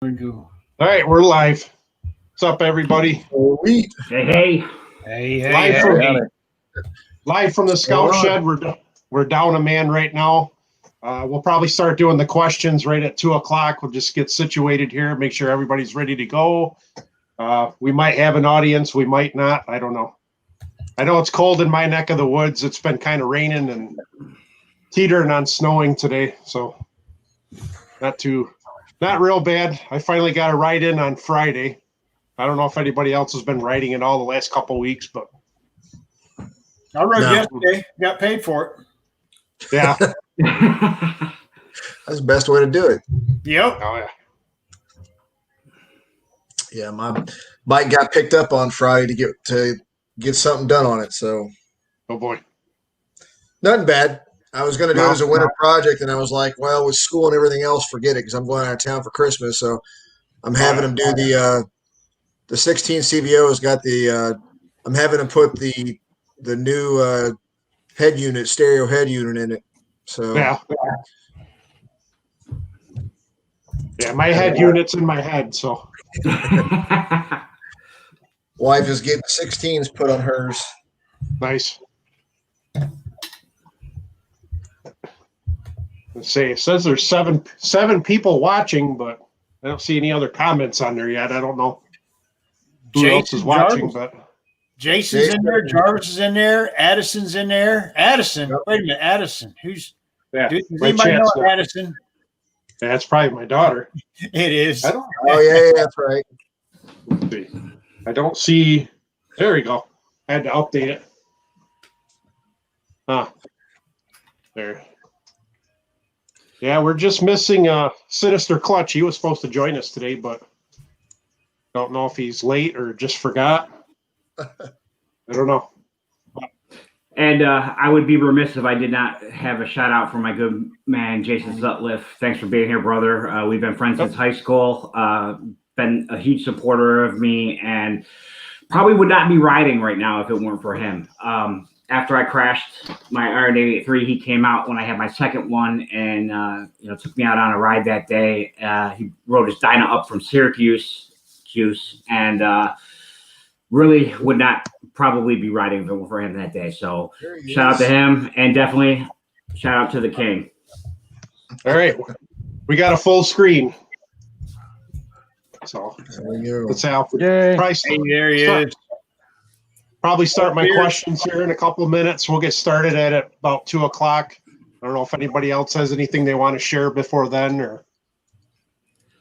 All right, we're live. What's up, everybody? Hey. Live from the scout shed. We're down a man right now. We'll probably start doing the questions right at 2 o'clock. We'll just get situated here, make sure everybody's ready to go. We might have an audience, we might not. I don't know. I know it's cold in my neck of the woods. It's been kind of raining and teetering on snowing today, so not real bad. I finally got a ride in on Friday. I don't know if anybody else has been riding it all the last couple of weeks, but I rode yesterday. Got paid for it. Yeah. That's the best way to do it. Yep. Oh yeah. Yeah, my bike got picked up on Friday to get something done on it. So, oh boy, nothing bad. I was going to do it as a winter project, and I was like, well, with school and everything else, forget it because I'm going out of town for Christmas. So, I'm having them do the 16 CVO has got the. I'm having them put the new head unit, stereo head unit in it. So yeah, my head unit's in my head. So wife is getting 16s put on hers. Nice. Let's see. It says there's seven people watching, but I don't see any other comments on there yet. I don't know who else is watching, but Jason's in there. Jarvis is in there. Addison's in there. Addison. Yep. Wait a minute. Addison. Who's? Yeah. Does anybody know Addison? Yeah, that's probably my daughter. It is. Oh yeah, that's right. Let's see. I don't see. There we go. I had to update it. There. Yeah, we're just missing Sinister Clutch. He was supposed to join us today, but don't know if he's late or just forgot. I don't know. And I would be remiss if I did not have a shout out for my good man, Jason Sutliff. Thanks for being here, brother. We've been friends since high school. Been a huge supporter of me, and probably would not be riding right now if it weren't for him. After I crashed my R83, he came out when I had my second one and took me out on a ride that day. He rode his Dyna up from Syracuse, and really would not probably be riding if it weren't for him that day. So shout out to him, and definitely shout out to the King. All right, we got a full screen. So let's have Price. Hey, there he is. Probably start my questions here in a couple of minutes. We'll get started at about 2 o'clock. I don't know if anybody else has anything they want to share before then, or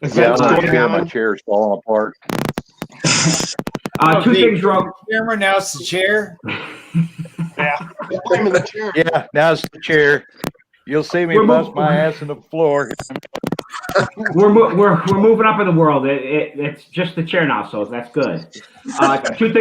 events going on. My chair's falling apart. Two things, Rob. Camera, now it's the chair. Yeah, I'm in the chair. Yeah, now it's the chair. You'll see me bust my ass in the floor. We're moving up in the world. It's just the chair now, so that's good. Two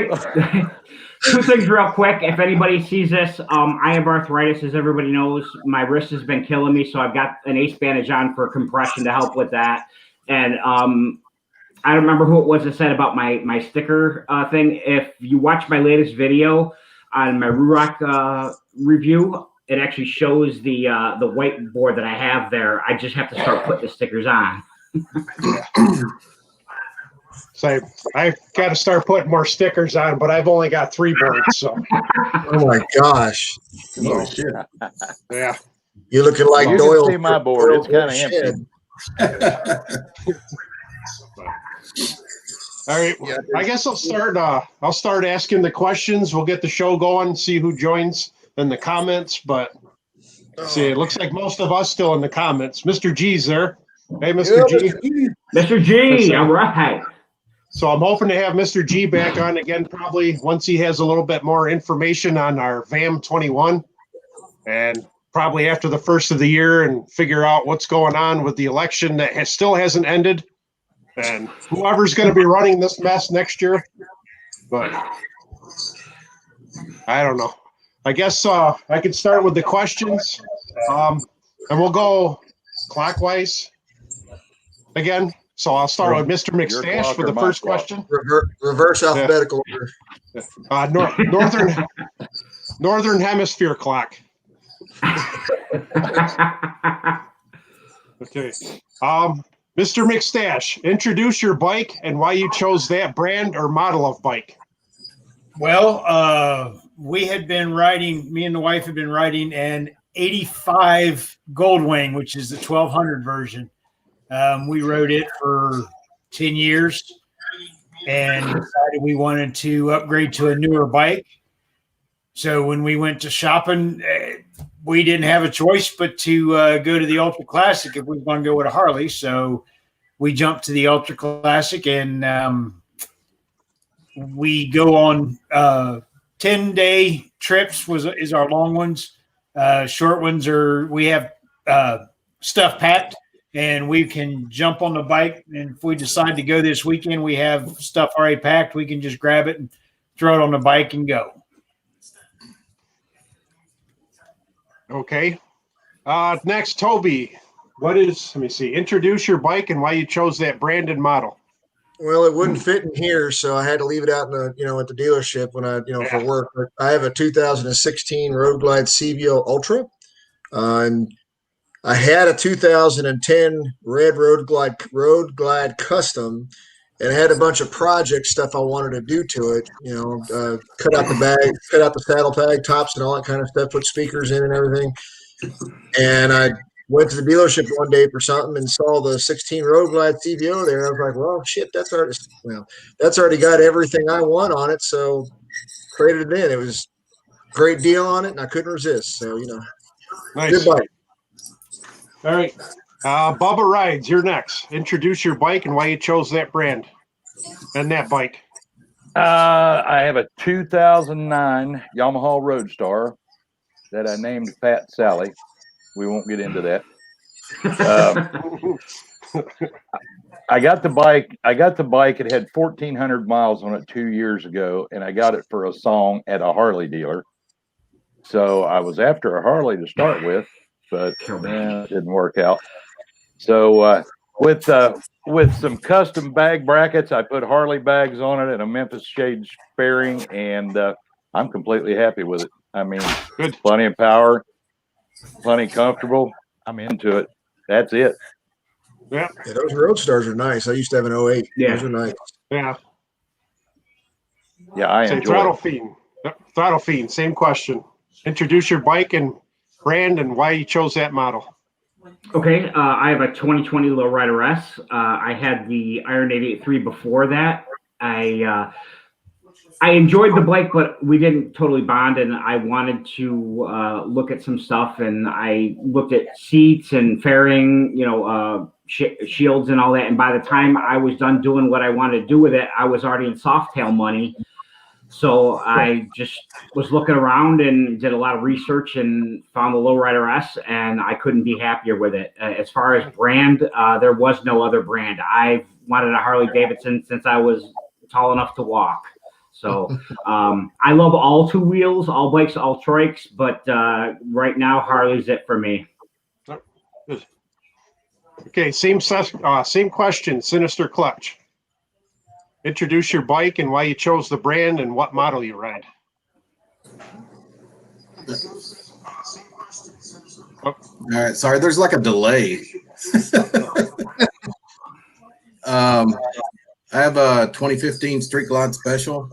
things real quick. If anybody sees this, I have arthritis, as everybody knows. My wrist has been killing me, so I've got an ace bandage on for compression to help with that. And I don't remember who it was that said about my sticker thing. If you watch my latest video on my Ruroc review, it actually shows the whiteboard that I have there. I just have to start putting the stickers on. So I've got to start putting more stickers on, but I've only got 3 boards. So. Oh my gosh! Oh shit! Yeah, you're looking like you Doyle. Can see my board. It's kind of empty. All right. I guess I'll start asking the questions. We'll get the show going. See who joins in the comments. But see, it looks like most of us still in the comments. Mr. G's there. Hey, Mr. G. Mr. G. All right. So I'm hoping to have Mr. G back on again, probably once he has a little bit more information on our VAM 21, and probably after the first of the year, and figure out what's going on with the election that still hasn't ended, and whoever's going to be running this mess next year. But I don't know. I guess I could start with the questions, and we'll go clockwise again. So I'll start with Mr. McStache for the first question. Reverse alphabetical order. Northern Hemisphere clock. Okay. Mr. McStache, introduce your bike and why you chose that brand or model of bike. Well, we had been riding, me and the wife had been riding an 85 Goldwing, which is the 1200 version. We rode it for 10 years and decided we wanted to upgrade to a newer bike. So when we went to shopping, we didn't have a choice but to go to the Ultra Classic if we were going to go with a Harley. So we jumped to the Ultra Classic, and we go on 10-day trips is our long ones. Short ones we have stuff packed, and we can jump on the bike. And if we decide to go this weekend, we have stuff already packed. We can just grab it and throw it on the bike and go. Okay. Next, Toby. Let me see. Introduce your bike and why you chose that brand and model. Well, it wouldn't fit in here, so I had to leave it out in the, at the dealership when for work. But I have a 2016 Road Glide CVO Ultra, and I had a 2010 red Road Glide Custom, and I had a bunch of project stuff I wanted to do to it. Cut out the bag, cut out the saddle peg, tops, and all that kind of stuff. Put speakers in and everything. And I went to the dealership one day for something and saw the 16 Road Glide CVO there. I was like, well, shit, that's already got everything I want on it. So traded it in. It was a great deal on it, and I couldn't resist. So, nice. Good bike. All right. Bubba Rides, you're next. Introduce your bike and why you chose that brand and that bike. I have a 2009 Yamaha Roadstar that I named Fat Sally. We won't get into that. I got the bike. It had 1,400 miles on it 2 years ago, and I got it for a song at a Harley dealer. So I was after a Harley to start with, but it didn't work out. So with some custom bag brackets, I put Harley bags on it and a Memphis Shade fairing, and I'm completely happy with it. I mean, good, plenty of power, plenty comfortable. I'm into it. That's it. Yeah, those Roadstars are nice. I used to have an 08. Yeah. Those are nice. Yeah. Yeah, I enjoy Throttle it. Fiend. Throttle Fiend, same question. Introduce your bike and brand and why you chose that model. Okay, I have a 2020 Lowrider S. I had the Iron 883 before that. I enjoyed the bike, but we didn't totally bond, and I wanted to look at some stuff, and I looked at seats and fairing, shields and all that. And by the time I was done doing what I wanted to do with it, I was already in Softail money. So I just was looking around and did a lot of research and found the Lowrider S, and I couldn't be happier with it. As far as brand, there was no other brand. I've wanted a Harley Davidson since I was tall enough to walk. So I love all two wheels, all bikes, all trikes, but right now Harley's it for me. Okay, same question, Sinister Clutch. Introduce your bike and why you chose the brand and what model you ride. All right, sorry, there's like a delay. I have a 2015 Street Glide Special.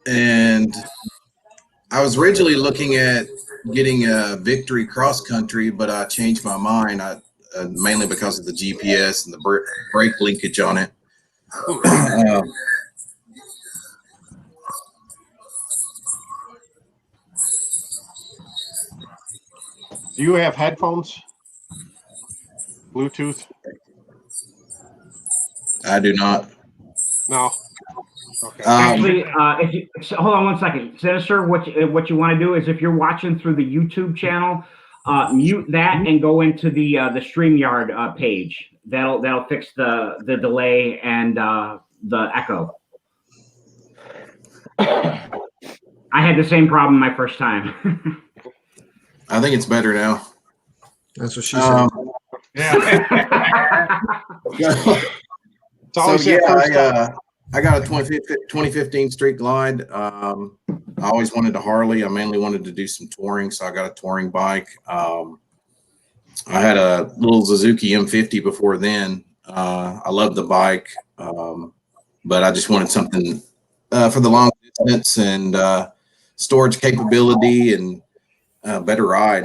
And I was originally looking at getting a Victory Cross Country, but I changed my mind. Mainly because of the GPS and the brake linkage on it. Do you have headphones? Bluetooth? I do not. No. Okay. Actually, hold on one second, Sinister. What you want to do is, if you're watching through the YouTube channel, mute that and go into the StreamYard page. That'll fix the delay and the echo. I had the same problem my first time. I think it's better now. That's what she said. Yeah. So yeah, I got a 2015 Street Glide. I always wanted a Harley. I mainly wanted to do some touring, so I got a touring bike. I had a little Suzuki M50 before then. I loved the bike, but I just wanted something for the long distance and storage capability and better ride.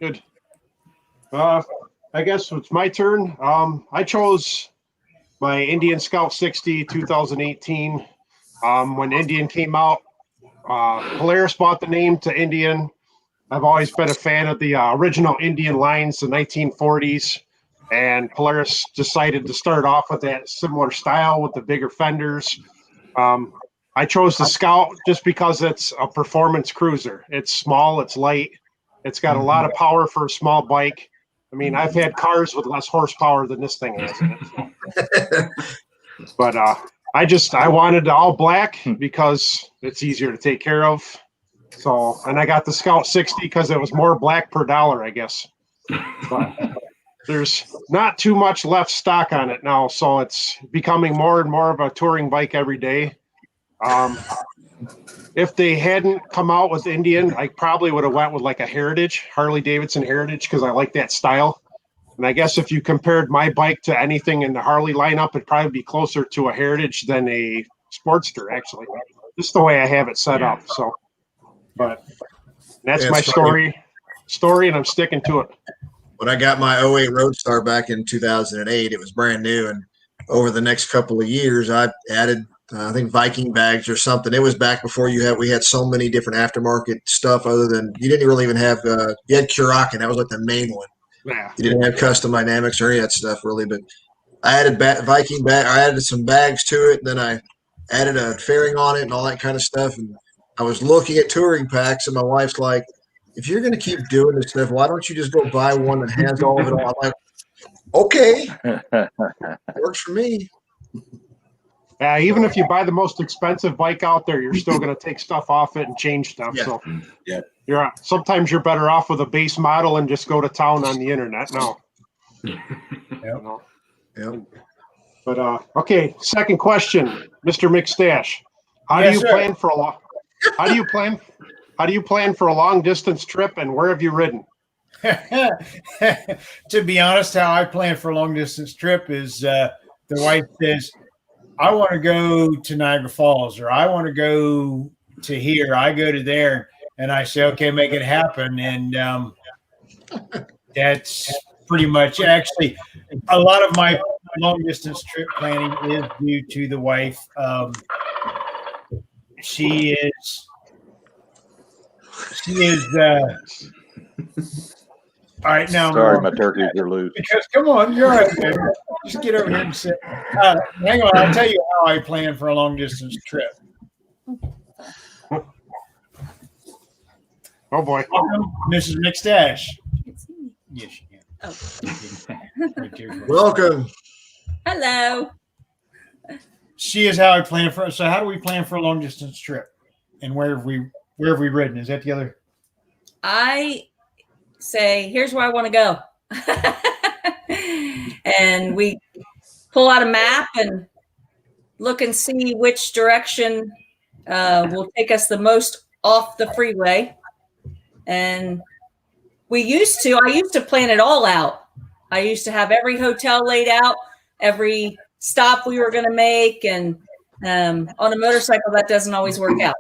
Good. I guess it's my turn. I chose my Indian Scout 60 2018. When Indian came out, Polaris bought the name to Indian. I've always been a fan of the original Indian lines, the 1940s, and Polaris decided to start off with that similar style with the bigger fenders. I chose the Scout just because it's a performance cruiser. It's small, it's light, it's got a lot of power for a small bike. I mean, I've had cars with less horsepower than this thing has in it. But I wanted all black because it's easier to take care of. So, and I got the Scout 60 because it was more black per dollar, I guess. But there's not too much left stock on it now, so it's becoming more and more of a touring bike every day. If they hadn't come out with Indian, I probably would have went with like a Heritage, Harley Davidson Heritage, because I like that style. And I guess if you compared my bike to anything in the Harley lineup, it'd probably be closer to a Heritage than a Sportster, actually. Just the way I have it set up. So, but that's my story, and I'm sticking to it. When I got my 08 Roadstar back in 2008, it was brand new. And over the next couple of years, I added, I think, Viking bags or something. It was back before we had so many different aftermarket stuff other than, you didn't really even have, you had Kurakin. That was like the main one. Yeah. You didn't have custom dynamics or any of that stuff really, but I added Viking bag. I added some bags to it. And then I added a fairing on it and all that kind of stuff. And I was looking at touring packs and my wife's like, if you're going to keep doing this stuff, why don't you just go buy one that has all of it on? I'm like, okay, works for me. Even if you buy the most expensive bike out there, you're still going to take stuff off it and change stuff. Yeah. So Yeah. Sometimes you're better off with a base model and just go to town on the internet now. Yep. You know? Yep. But okay, second question, Mr. McStache. How do you plan for a long distance trip, and where have you ridden? To be honest, how I plan for a long distance trip is the wife says, I want to go to Niagara Falls, or I want to go to here. I go to there, and I say, okay, make it happen. And that's pretty much, actually, a lot of my long distance trip planning is due to the wife. She is all right now. Sorry, my turkeys are loose. Because come on, you're all right, baby. Just get over here and sit. Hang on, I'll tell you how I plan for a long distance trip. Oh boy, Welcome, Mrs. McStache. Yes, you can. Welcome. Hello. She is how I plan for. So, how do we plan for a long distance trip? And where have we ridden? Is that the other? I say, here's where I want to go. And we pull out a map and look and see which direction will take us the most off the freeway. And I used to plan it all out. I used to have every hotel laid out, every stop we were going to make. And on a motorcycle, that doesn't always work out.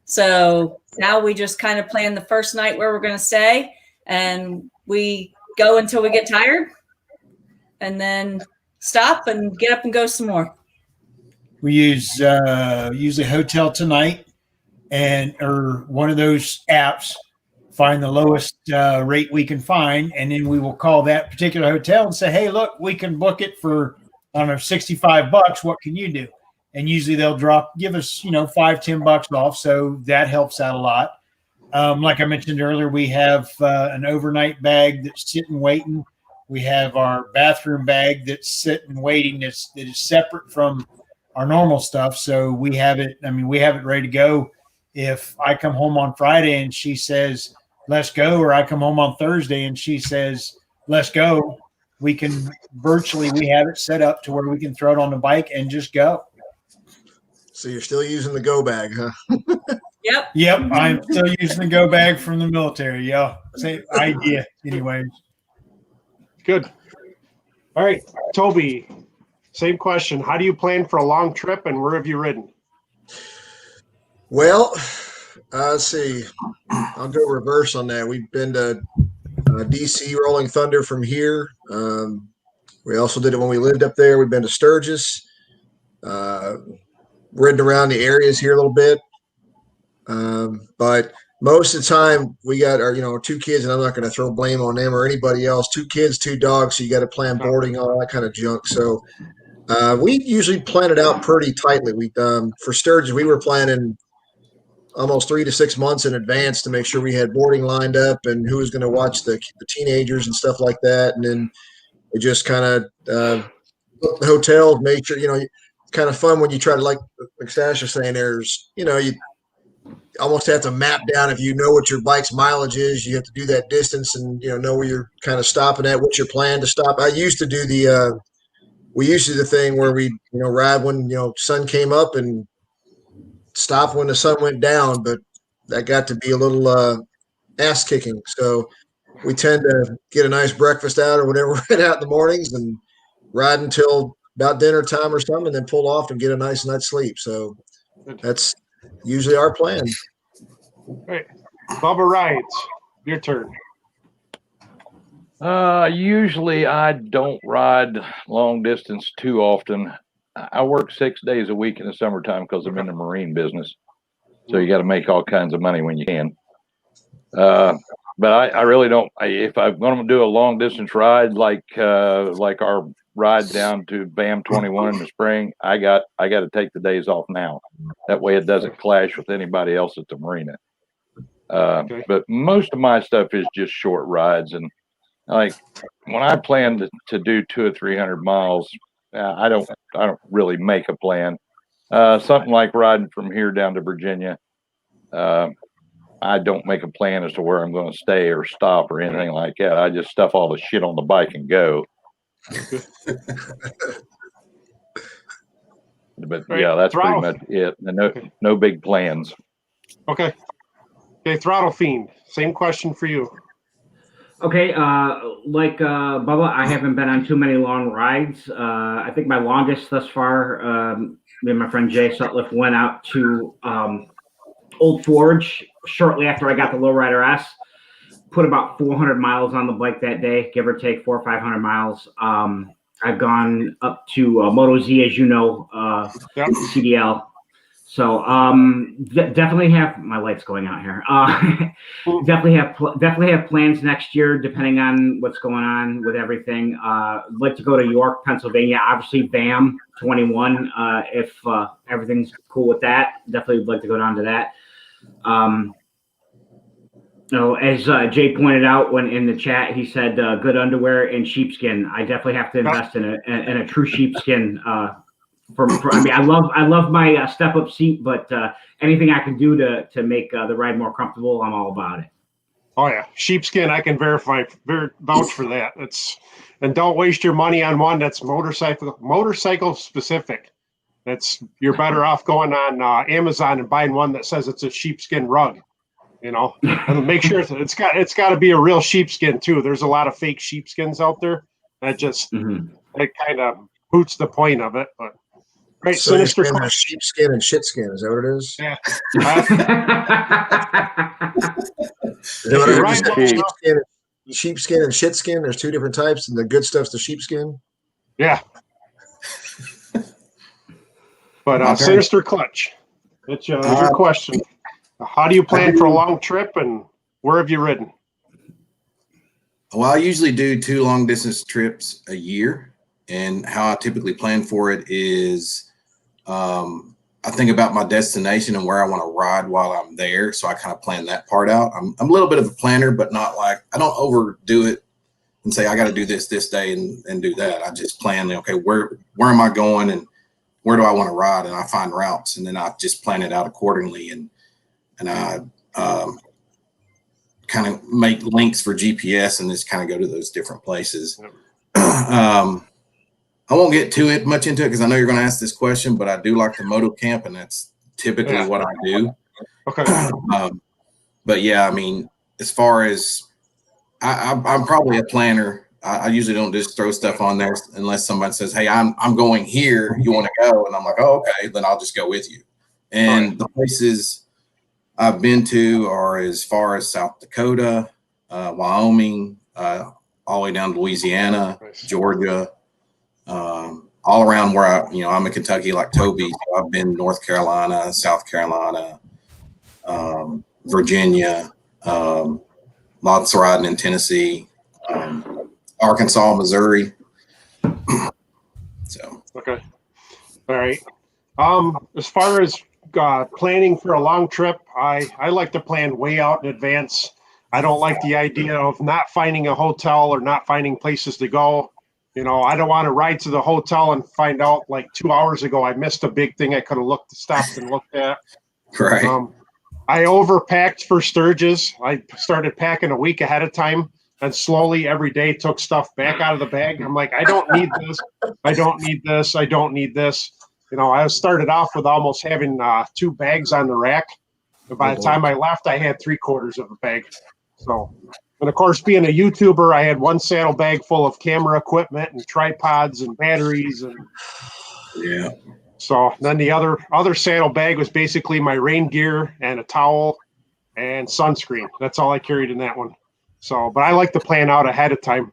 So now we just kind of plan the first night where we're going to stay, and we go until we get tired and then stop and get up and go some more. We use usually Hotel Tonight or one of those apps, find the lowest rate we can find, and then we will call that particular hotel and say, hey, look, we can book it for, I don't know, $65. What can you do? And usually they'll give us, $5-10 off. So that helps out a lot. Like I mentioned earlier, we have an overnight bag that's sitting waiting. We have our bathroom bag that's sitting waiting. That is separate from our normal stuff. So we have it ready to go. If I come home on Friday and she says, let's go, or I come home on Thursday and she says, let's go, we have it set up to where we can throw it on the bike and just go. So you're still using the go bag, huh? Yep. Yep, I'm still using the go bag from the military. Yeah, same idea. Anyway, Good. All right, Toby, same question. How do you plan for a long trip and where have you ridden? Well, let's see. I'll go reverse on that. We've been to DC Rolling Thunder from here. We also did it when we lived up there. We've been to Sturgis, ridden around the areas here a little bit. But most of the time we got our 2 kids, and I'm not going to throw blame on them or anybody else. 2 kids, 2 dogs. So you got to plan boarding, all that kind of junk. So we usually plan it out pretty tightly. We for Sturgis, we were planning almost 3 to 6 months in advance to make sure we had boarding lined up and who was going to watch the teenagers and stuff like that. And then we just kind of booked the hotels, made sure, it's kind of fun when you try to, like McStache was saying, there's, you almost have to map down if you know what your bike's mileage is. You have to do that distance and, know where you're kind of stopping at, what's your plan to stop. I used to do we used to do the thing where we, ride when, sun came up and stop when the sun went down, but that got to be a little ass kicking. So we tend to get a nice breakfast out or whatever we're out in the mornings and ride until about dinner time or something, and then pull off and get a nice night's sleep. So that's usually our plan. All right, Bubba Rides, your turn. Usually I don't ride long distance too often. I work 6 days a week in the summertime because I'm in the marine business. So you got to make all kinds of money when you can. But I really don't. If I'm going to do a long distance ride like our ride down to BAM 21 in the spring, I got to take the days off now. That way it doesn't clash with anybody else at the marina. But most of my stuff is just short rides, and like when I plan to do 200 or 300 miles, I don't really make a plan. Something like riding from here down to Virginia. I don't make a plan as to where I'm going to stay or stop or anything like that. I just stuff all the shit on the bike and go. But yeah, that's pretty much it. No big plans. Okay, Throttle Fiend, same question for you. Okay, like Bubba, I haven't been on too many long rides. I think my longest thus far, me and my friend Jay Sutliff went out to Old Forge shortly after I got the Lowrider S. Put about 400 miles on the bike that day, give or take 400 or 500 miles. I've gone up to Moto Z, as you know, CDL. So definitely have my lights going out here. Definitely have plans next year, depending on what's going on with everything. I'd like to go to York, Pennsylvania. Obviously, BAM 21. If everything's cool with that, definitely would like to go down to that. As Jay pointed out when in the chat, he said good underwear and sheepskin. I definitely have to invest in a true sheepskin. I love my step up seat, but anything I can do to make the ride more comfortable, I'm all about it. Oh yeah, sheepskin. I can vouch for that. And don't waste your money on one that's motorcycle specific. You're better off going on Amazon and buying one that says it's a sheepskin rug. And make sure it's got to be a real sheepskin too. There's a lot of fake sheepskins out there. That just it kind of boots the point of it. But right, so Sinister Clutch. Sheepskin and shitskin. Is that what it is? Yeah. Sheepskin and shitskin. There's 2 different types, and the good stuff's the sheepskin. Yeah. But Sinister Clutch, that's your question. How do you plan for a long trip, and where have you ridden? Well, I usually do 2 long distance trips a year, and how I typically plan for it is I think about my destination and where I want to ride while I'm there, so I kind of plan that part out. I'm a little bit of a planner, but not like I don't overdo it and say I got to do this day and do that. I just plan, okay, where am I going and where do I want to ride, and I find routes, and then I just plan it out accordingly, and I kind of make links for GPS and just kind of go to those different places. I won't get too much into it because I know you're going to ask this question, but I do like to moto camp, and that's typically what I do. Okay. But yeah, I mean, as far as I'm probably a planner. I usually don't just throw stuff on there unless somebody says, "Hey, I'm going here. You want to go?" And I'm like, "Oh, okay." Then I'll just go with you. And the places I've been to are as far as South Dakota, Wyoming, all the way down to Louisiana, Georgia, all around where I'm in Kentucky, like Toby. So I've been North Carolina, South Carolina, Virginia, lots of riding in Tennessee, Arkansas, Missouri. So okay, all right. As far as planning for a long trip, I like to plan way out in advance. I don't like the idea of not finding a hotel or not finding places to go. I don't want to ride to the hotel and find out like 2 hours ago I missed a big thing I could have stopped and looked at. right. I overpacked for Sturgis. I started packing a week ahead of time and slowly every day took stuff back out of the bag. I'm like, I don't need this. I don't need this. I don't need this. I started off with almost having 2 bags on the rack. And by the time I left, I had 3/4 of a bag. So, and of course, being a YouTuber, I had 1 saddlebag full of camera equipment and tripods and batteries. And Yeah. so then the other saddlebag was basically my rain gear and a towel and sunscreen. That's all I carried in that one. So, but I like to plan out ahead of time.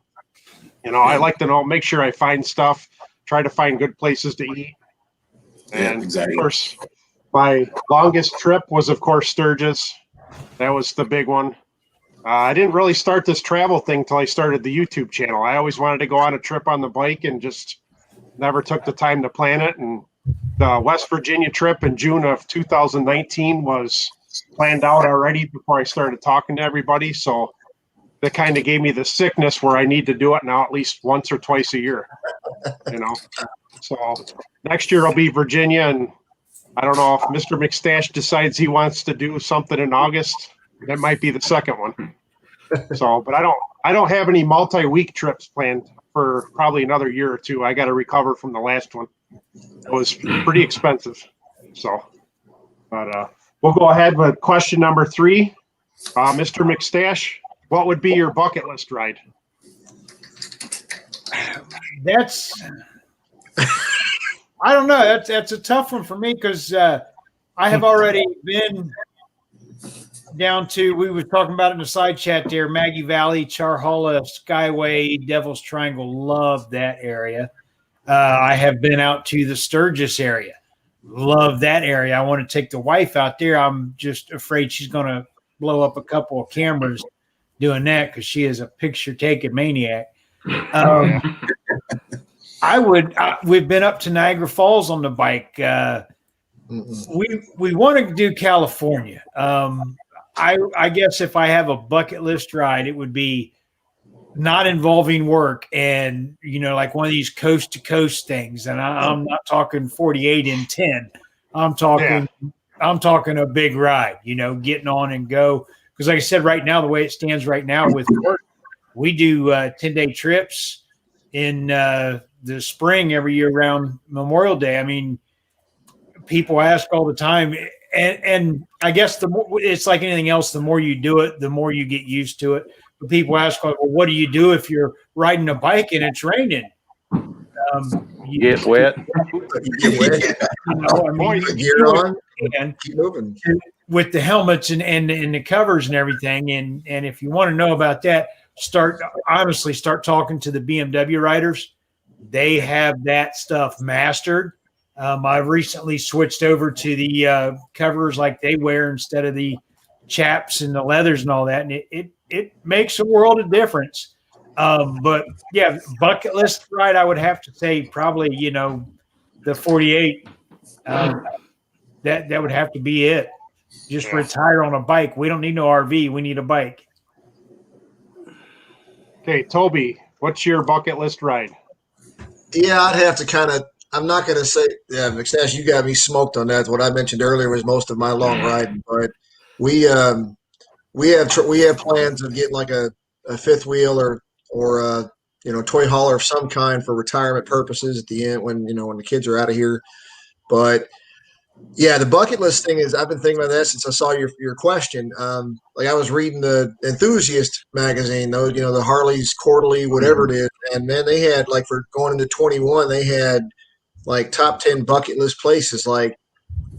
I like to make sure I find stuff, try to find good places to eat. And exactly. Of course, my longest trip was, of course, Sturgis. That was the big one. I didn't really start this travel thing till I started the YouTube channel. I always wanted to go on a trip on the bike and just never took the time to plan it. And the West Virginia trip in June of 2019 was planned out already before I started talking to everybody. So that kind of gave me the sickness where I need to do it now at least once or twice a year, So next year will be Virginia, and I don't know if Mr. McStache decides he wants to do something in August. That might be the second one. So, but I don't have any multi-week trips planned for probably another year or two. I got to recover from the last one. It was pretty expensive. So, but we'll go ahead with question number 3. Mr. McStache, what would be your bucket list ride? I don't know. That's a tough one for me because I have already been down to, we were talking about it in the side chat there, Maggie Valley, Charhalla, Skyway, Devil's Triangle. Love that area. I have been out to the Sturgis area. Love that area. I want to take the wife out there. I'm just afraid she's going to blow up a couple of cameras doing that because she is a picture-taking maniac. We've been up to Niagara Falls on the bike. We want to do California. I guess if I have a bucket list ride, it would be not involving work and, like one of these coast to coast things. And I'm not talking 48 and 10. I'm talking a big ride, getting on and go. Because like I said, right now, the way it stands right now with work, we do 10-day trips in the spring every year around Memorial Day. I mean, people ask all the time, and I guess it's like anything else. The more you do it, the more you get used to it. But people ask, well, what do you do if you're riding a bike and it's raining? You get wet. Gear on and keep moving with the helmets and the covers and everything. And if you want to know about that, start talking to the BMW riders. They have that stuff mastered. I've recently switched over to the covers like they wear instead of the chaps and the leathers and all that. And it makes a world of difference. But yeah, bucket list ride, I would have to say probably, the 48, that would have to be it. Just retire on a bike. We don't need no RV. We need a bike. Okay, Toby, what's your bucket list ride? Yeah, I'd have to I'm not going to say, McStache, you got me smoked on that. What I mentioned earlier was most of my long riding, but we have plans of getting like a fifth wheel or toy hauler of some kind for retirement purposes at the end when the kids are out of here. But yeah, the bucket list thing is, I've been thinking about that since I saw your question. Like I was reading the Enthusiast magazine, those, the Harley's Quarterly, whatever it is. And man, they had like for going into 21, they had like top 10 bucket list places, like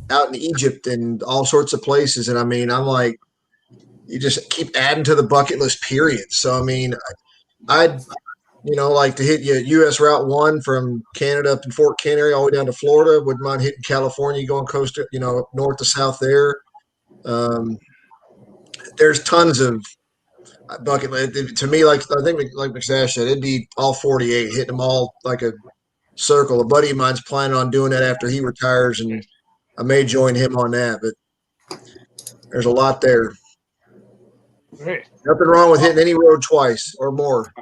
out in Egypt and all sorts of places. And I mean, I'm like, you just keep adding to the bucket list period. So, I mean, I'd, like to hit U.S. Route 1 from Canada up in Fort Kent area all the way down to Florida. Wouldn't mind hitting California, going coast to, north to south there. There's tons of bucket list. To me, like I think like McStache said, it'd be all 48, hitting them all like a circle. A buddy of mine's planning on doing that after he retires, and I may join him on that. But there's a lot there. Hey. Nothing wrong with hitting any road twice or more.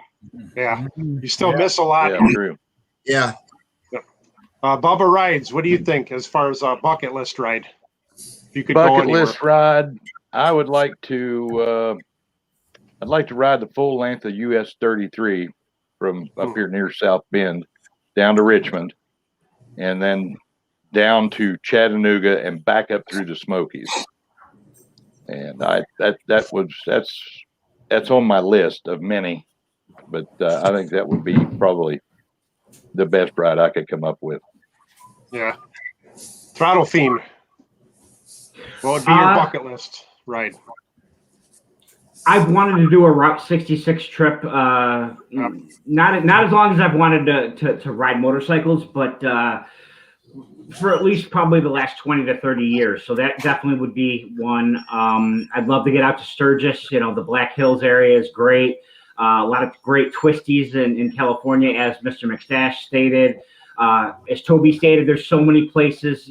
Yeah, you still miss a lot. Yeah, true. Yeah. Bubba Rides, what do you think as far as a bucket list ride? If you could go Bucket anywhere. list ride. I would like to. I'd like to ride the full length of US 33 from up here near South Bend down to Richmond, and then down to Chattanooga and back up through the Smokies. And that's on my list of many, but I think that would be probably the best ride I could come up with. Yeah. Throttle Fiend. What would be your bucket list ride? I've wanted to do a Route 66 trip. Not as long as I've wanted to ride motorcycles, but for at least probably the last 20 to 30 years. So that definitely would be one. I'd love to get out to Sturgis. The Black Hills area is great. A lot of great twisties in California, as Mr. McStache stated. As Toby stated, there's so many places,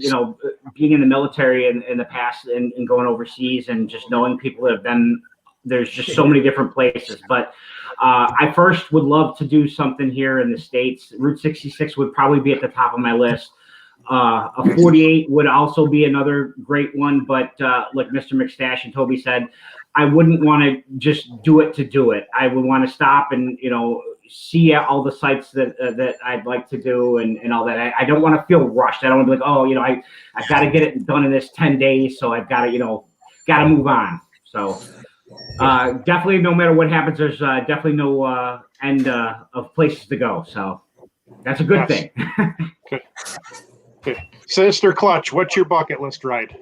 being in the military in the past and going overseas and just knowing people that have been, there's just so many different places. But I first would love to do something here in the States. Route 66 would probably be at the top of my list. A 48 would also be another great one. But like Mr. McStache and Toby said, I wouldn't want to just do it to do it. I would want to stop and, see all the sites that I'd like to do and all that. I don't want to feel rushed. I don't want to be like, I've got to get it done in this 10 days. So I've got to move on. So definitely, no matter what happens, there's definitely no end of places to go. So that's a good thing. Okay. Sinister Clutch, what's your bucket list ride?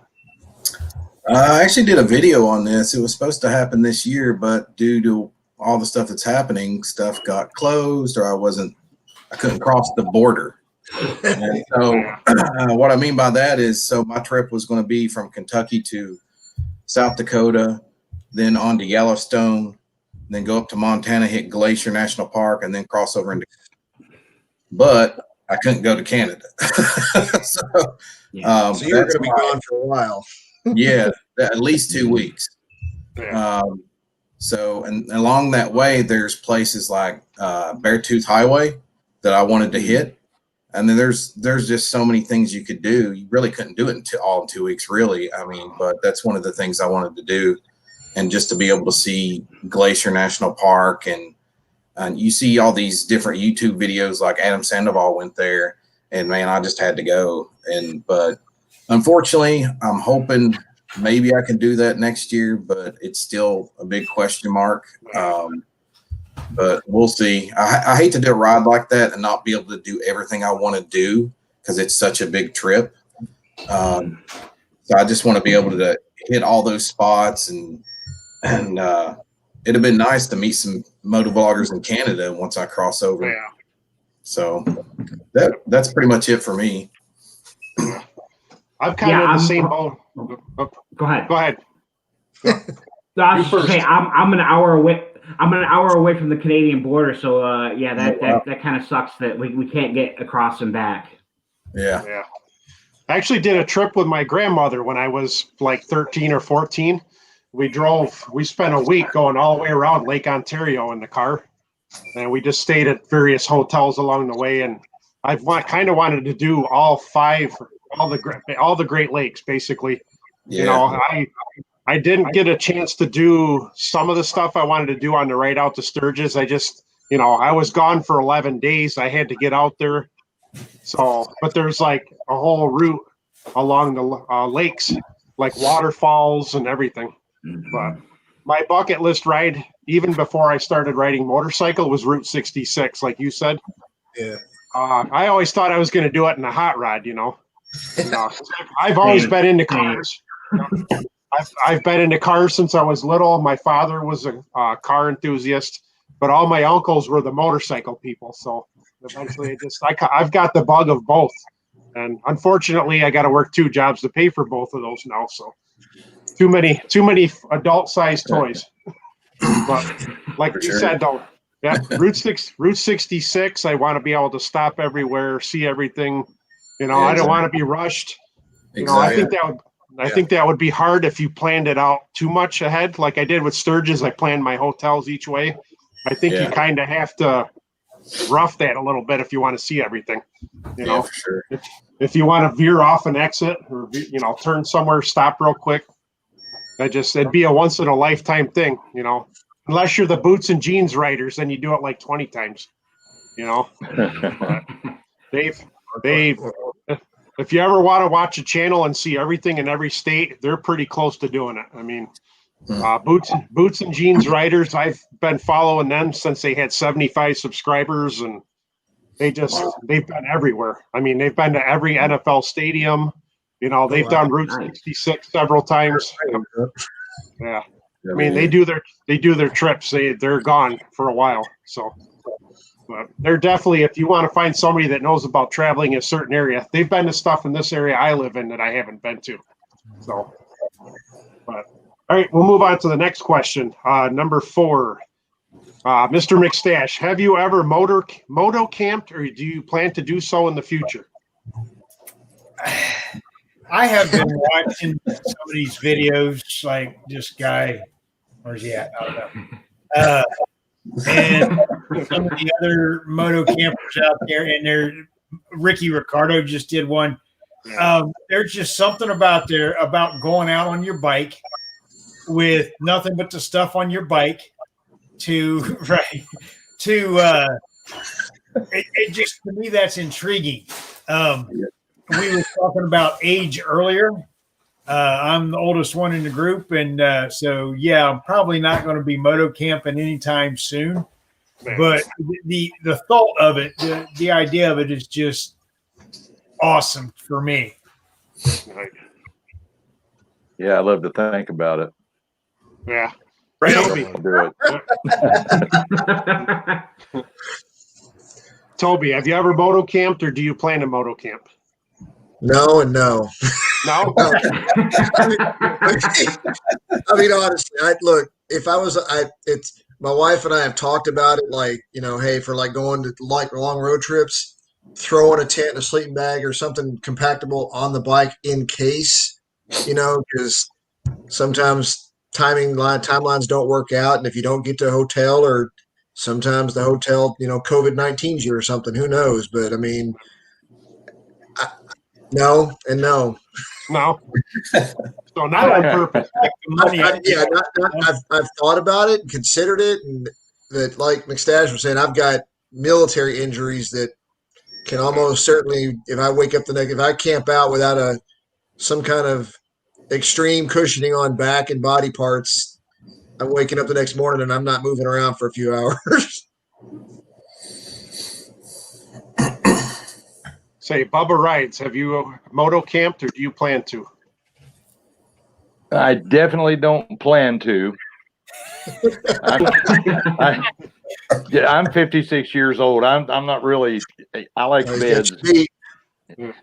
I actually did a video on this. It was supposed to happen this year, but due to all the stuff that's happening, stuff got closed, or I couldn't cross the border. And so what I mean by that is, so my trip was going to be from Kentucky to South Dakota, then on to Yellowstone, then go up to Montana, hit Glacier National Park, and then cross over into. But I couldn't go to Canada. So you're going to be gone for a while. Yeah, at least 2 weeks. Yeah. So, and along that way, there's places like Beartooth Highway that I wanted to hit. And then there's just so many things you could do. You really couldn't do it all in 2 weeks, really. I mean, but that's one of the things I wanted to do. And just to be able to see Glacier National Park, and you see all these different YouTube videos, like Adam Sandoval went there, and man, I just had to go. But unfortunately, I'm hoping maybe I can do that next year, but it's still a big question mark. But we'll see. I hate to do a ride like that and not be able to do everything I want to do because it's such a big trip. So I just want to be able to hit all those spots, and it'd have been nice to meet some motovloggers in Canada once I cross over. Yeah. So that's pretty much it for me. I'm kind of in the same boat. Go ahead. Go ahead. I was just saying, I'm an hour away. I'm an hour away from the Canadian border, so that kind of sucks that we can't get across and back. Yeah. I actually did a trip with my grandmother when I was like 13 or 14. We spent a week going all the way around Lake Ontario in the car, and we just stayed at various hotels along the way. And I kind of wanted to do all the Great Lakes, basically. Yeah. I didn't get a chance to do some of the stuff I wanted to do on the ride out to Sturgis. I just I was gone for 11 days. I had to get out there. So, but there's like a whole route along the lakes, like waterfalls and everything. But my bucket list ride, even before I started riding motorcycle, was Route 66, like you said. Yeah. I always thought I was going to do it in a hot rod, I've always been into cars. I've been into cars since I was little. My father was a car enthusiast, but all my uncles were the motorcycle people. So eventually I've got the bug of both. And unfortunately, I got to work 2 jobs to pay for both of those now. So too many adult sized toys. But like you said, though, yeah, Route 66, I want to be able to stop everywhere, see everything. I don't want to be rushed. Exactly. I think that would be hard if you planned it out too much ahead. Like I did with Sturgis, I planned my hotels each way. I think you kind of have to rough that a little bit if you want to see everything. Yeah, for sure. If you want to veer off an exit or turn somewhere, stop real quick. It'd be a once in a lifetime thing. Unless you're the boots and jeans riders, then you do it like 20 times. But they've if you ever want to watch a channel and see everything in every state, they're pretty close to doing it. I mean, boots and jeans riders, I've been following them since they had 75 subscribers, and they've been everywhere. I mean, they've been to every NFL stadium. They've done Route 66 several times. Yeah. I mean, they do their trips. They're gone for a while. So but they're definitely, if you want to find somebody that knows about traveling in a certain area, they've been to stuff in this area I live in that I haven't been to. So, but all right, we'll move on to the next question. Number 4, Mr. McStache, have you ever moto camped, or do you plan to do so in the future? I have been watching some of these videos, like this guy, where's he at? I don't know. And some of the other moto campers out there, and Ricky Ricardo just did one. There's just something about going out on your bike with nothing but the stuff on your bike it just, to me, that's intriguing. We were talking about age earlier. I'm the oldest one in the group, and so yeah, I'm probably not going to be moto camping anytime soon. But the thought of it, the idea of it, is just awesome for me. Yeah, I love to think about it. Yeah, Toby, I'll do it. Toby, have you ever moto camped, or do you plan to moto camp? No and no. No. I mean, honestly, if I was, it's my wife and I have talked about it, like, hey, for like going to like long road trips, throwing a tent and a sleeping bag or something compactable on the bike in case, because sometimes timelines don't work out, and if you don't get to a hotel, or sometimes the hotel, COVID-19's you or something, who knows? But I mean, no and no. No. So not on purpose. I've thought about it and considered it, and that, like McStache was saying, I've got military injuries that can almost certainly, if I camp out without some kind of extreme cushioning on back and body parts, I'm waking up the next morning and I'm not moving around for a few hours. Say, Bubba Rides, have you moto camped, or do you plan to? I definitely don't plan to. I'm 56 years old. I'm not really. I like beds.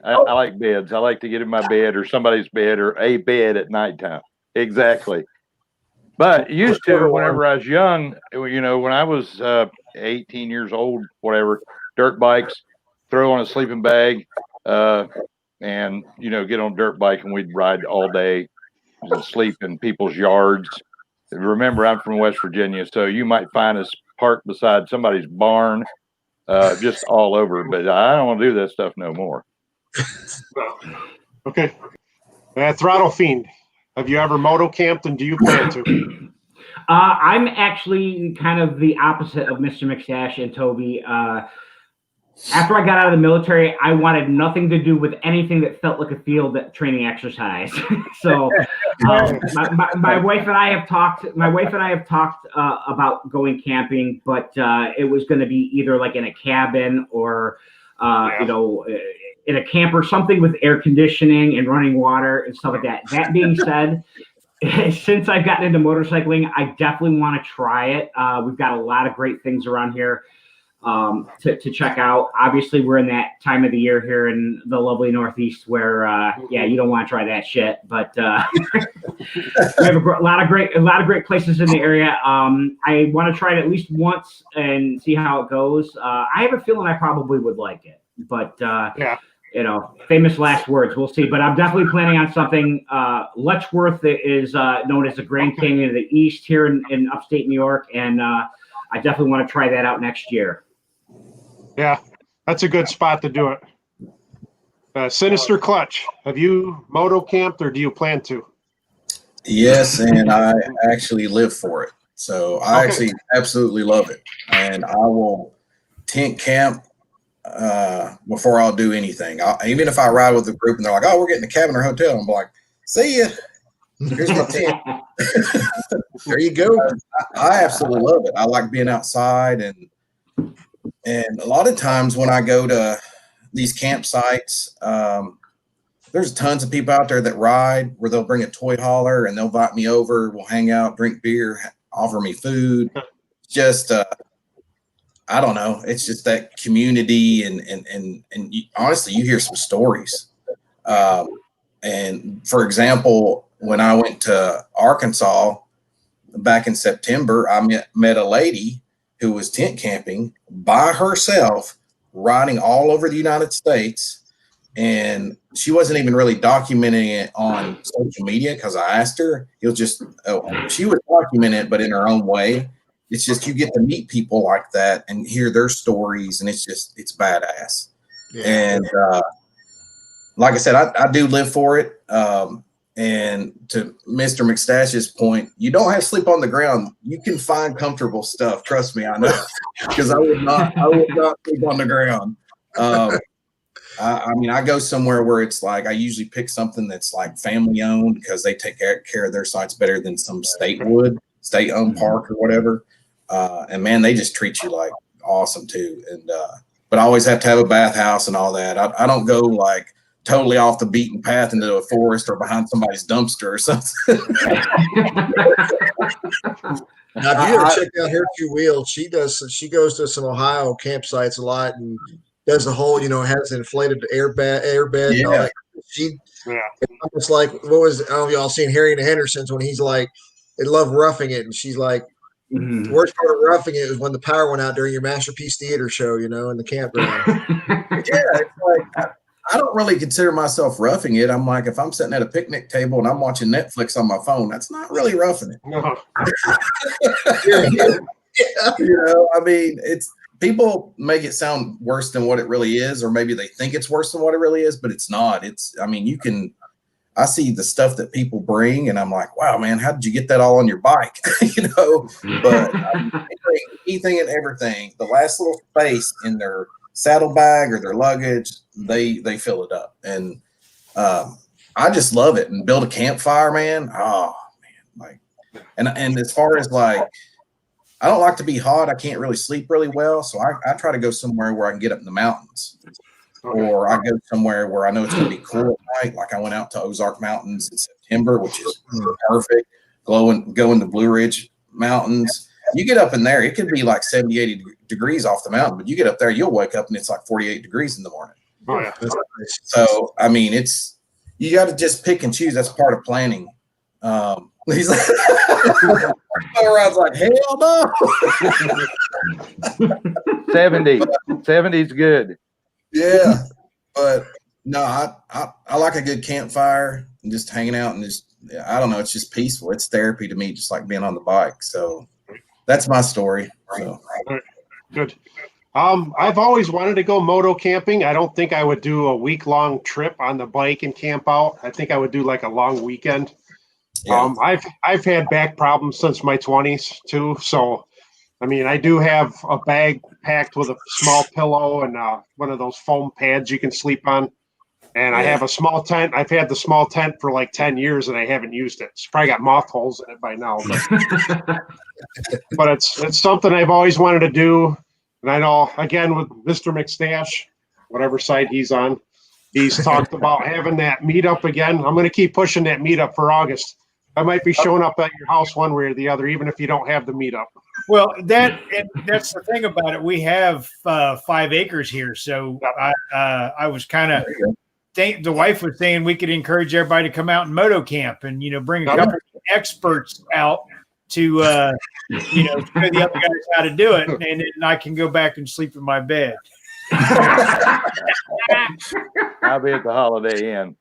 I like beds. I like to get in my bed or somebody's bed or a bed at nighttime. Exactly. But used to, whenever I was young, when I was 18 years old, whatever, dirt bikes, throw on a sleeping bag, and get on a dirt bike, and we'd ride all day and sleep in people's yards. Remember, I'm from West Virginia, so you might find us parked beside somebody's barn, just all over. But I don't want to do that stuff no more. Okay. Throttle Fiend, have you ever moto camped, and do you plan to? I'm actually kind of the opposite of Mr. McStache and Toby. After I got out of the military, I wanted nothing to do with anything that felt like a field training exercise. So my wife and I have talked. My wife and I have talked about going camping, but it was going to be either like in a cabin or you know, in a camper, something with air conditioning and running water and stuff like that. That being said, since I've gotten into motorcycling, I definitely want to try it. We've got a lot of great things around here to check out. Obviously, we're in that time of the year here in the lovely Northeast where, yeah, you don't want to try that shit. But we have a lot of great places in the area. I want to try it at least once and see how it goes. I have a feeling I probably would like it, but Yeah. you know, famous last words. We'll see. But I'm definitely planning on something. Letchworth is known as the Grand Canyon of the East here in upstate New York, and I definitely want to try that out next year. Yeah, that's a good spot to do it. Sinister Clutch, have you moto camped or do you plan to? Yes, and I actually live for it. So I Okay. actually absolutely love it. And I will tent camp before I'll do anything. Even if I ride with a group and they're like, oh, we're getting a cabin or hotel, I'm like, see ya. Here's my tent. There you go. I absolutely love it. I like being outside, and a lot of times when I go to these campsites, there's tons of people out there that ride where they'll bring a toy hauler and they'll invite me over. We'll hang out, drink beer, offer me food. Just I don't know. It's just that community, and you, honestly, you hear some stories. And for example, when I went to Arkansas back in September, I met a lady who was tent camping by herself, riding all over the United States. And she wasn't even really documenting it on social media because I asked her. It was just, she was documenting it, but in her own way. It's just you get to meet people like that and hear their stories, and it's badass. Yeah. And like I said, I do live for it. And to Mr. McStache's point, you don't have to sleep on the ground. You can find comfortable stuff. Trust me, I know, because I would not sleep on the ground. I mean, I go somewhere where it's like, I usually pick something that's like family owned because they take care of their sites better than some state-owned park or whatever. And man, they just treat you like awesome too. And, but I always have to have a bathhouse and all that. I don't go like totally off the beaten path into a forest or behind somebody's dumpster or something. Now, if you ever checked out her two wheels, she goes to some Ohio campsites a lot and does the whole, has an inflated airbed. And all that. It's like, I don't know if y'all seen Harry and the Hendersons when he's like, they love roughing it, and she's like, the worst part of roughing it is when the power went out during your Masterpiece Theater show, in the campground. Yeah, it's like I don't really consider myself roughing it. I'm like, if I'm sitting at a picnic table and I'm watching Netflix on my phone, that's not really roughing it. No. I mean, people make it sound worse than what it really is, or maybe they think it's worse than what it really is, but it's not. I see the stuff that people bring and I'm like, wow, man, how did you get that all on your bike? But anything and everything, the last little space in their saddlebag or their luggage, they fill it up. And I just love it. And build a campfire, man. Oh man. And as far as like, I don't like to be hot. I can't really sleep really well. So I try to go somewhere where I can get up in the mountains. Or I go somewhere where I know it's going to be cool at night. Like I went out to Ozark Mountains in September, which is perfect. Go in the Blue Ridge Mountains. You get up in there, it could be like 70, 80 degrees off the mountain, but you get up there, you'll wake up and it's like 48 degrees in the morning. Oh, yeah. So, I mean, you got to just pick and choose. That's part of planning. He's like, I was like, hell no. 70's good. Yeah, but no, I like a good campfire and just hanging out and I don't know, it's just peaceful. It's therapy to me, just like being on the bike. So that's my story. So. Good. I've always wanted to go moto camping. I don't think I would do a week-long trip on the bike and camp out. I think I would do like a long weekend. Yeah. I've had back problems since my 20s too. So, I mean, I do have a bag packed with a small pillow and one of those foam pads you can sleep on. And I Yeah. have a small tent. I've had the small tent for like 10 years and I haven't used it. It's probably got moth holes in it by now. But it's something I've always wanted to do. And I know, again, with Mr. McStache, whatever side he's on, he's talked about having that meetup again. I'm going to keep pushing that meetup for August. I might be showing up at your house one way or the other, even if you don't have the meetup. Well, that's the thing about it. We have 5 acres here, so I was kind of the wife was saying we could encourage everybody to come out and moto camp and bring a couple of experts out to show the other guys how to do it, and then I can go back and sleep in my bed. I'll be at the Holiday Inn.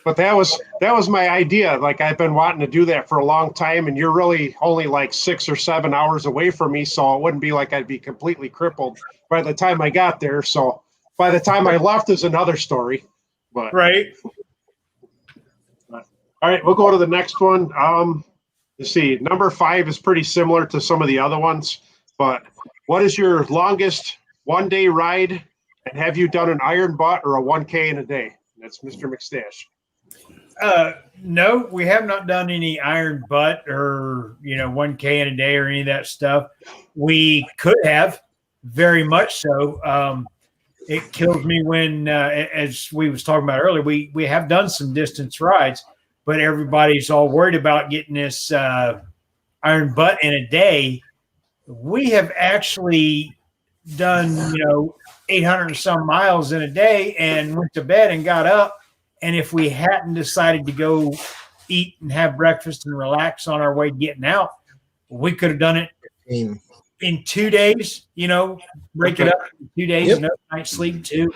But that was my idea. Like, I've been wanting to do that for a long time, and you're really only like 6 or 7 hours away from me, so it wouldn't be like I'd be completely crippled by the time I got there. So by the time I left is another story. But Right. all right, we'll go to the next one. Let's see. Number 5 is pretty similar to some of the other ones, but what is your longest one-day ride, and have you done an iron butt or a 1K in a day? That's Mr. McStache. No, we have not done any iron butt or 1K in a day or any of that stuff. We could have, very much so. It kills me when, as we was talking about earlier, we have done some distance rides, but everybody's all worried about getting this iron butt in a day. We have actually done 800 and some miles in a day and went to bed and got up. And if we hadn't decided to go eat and have breakfast and relax on our way getting out, we could have done it in 2 days, break it up in 2 days, Yep. and night sleep too.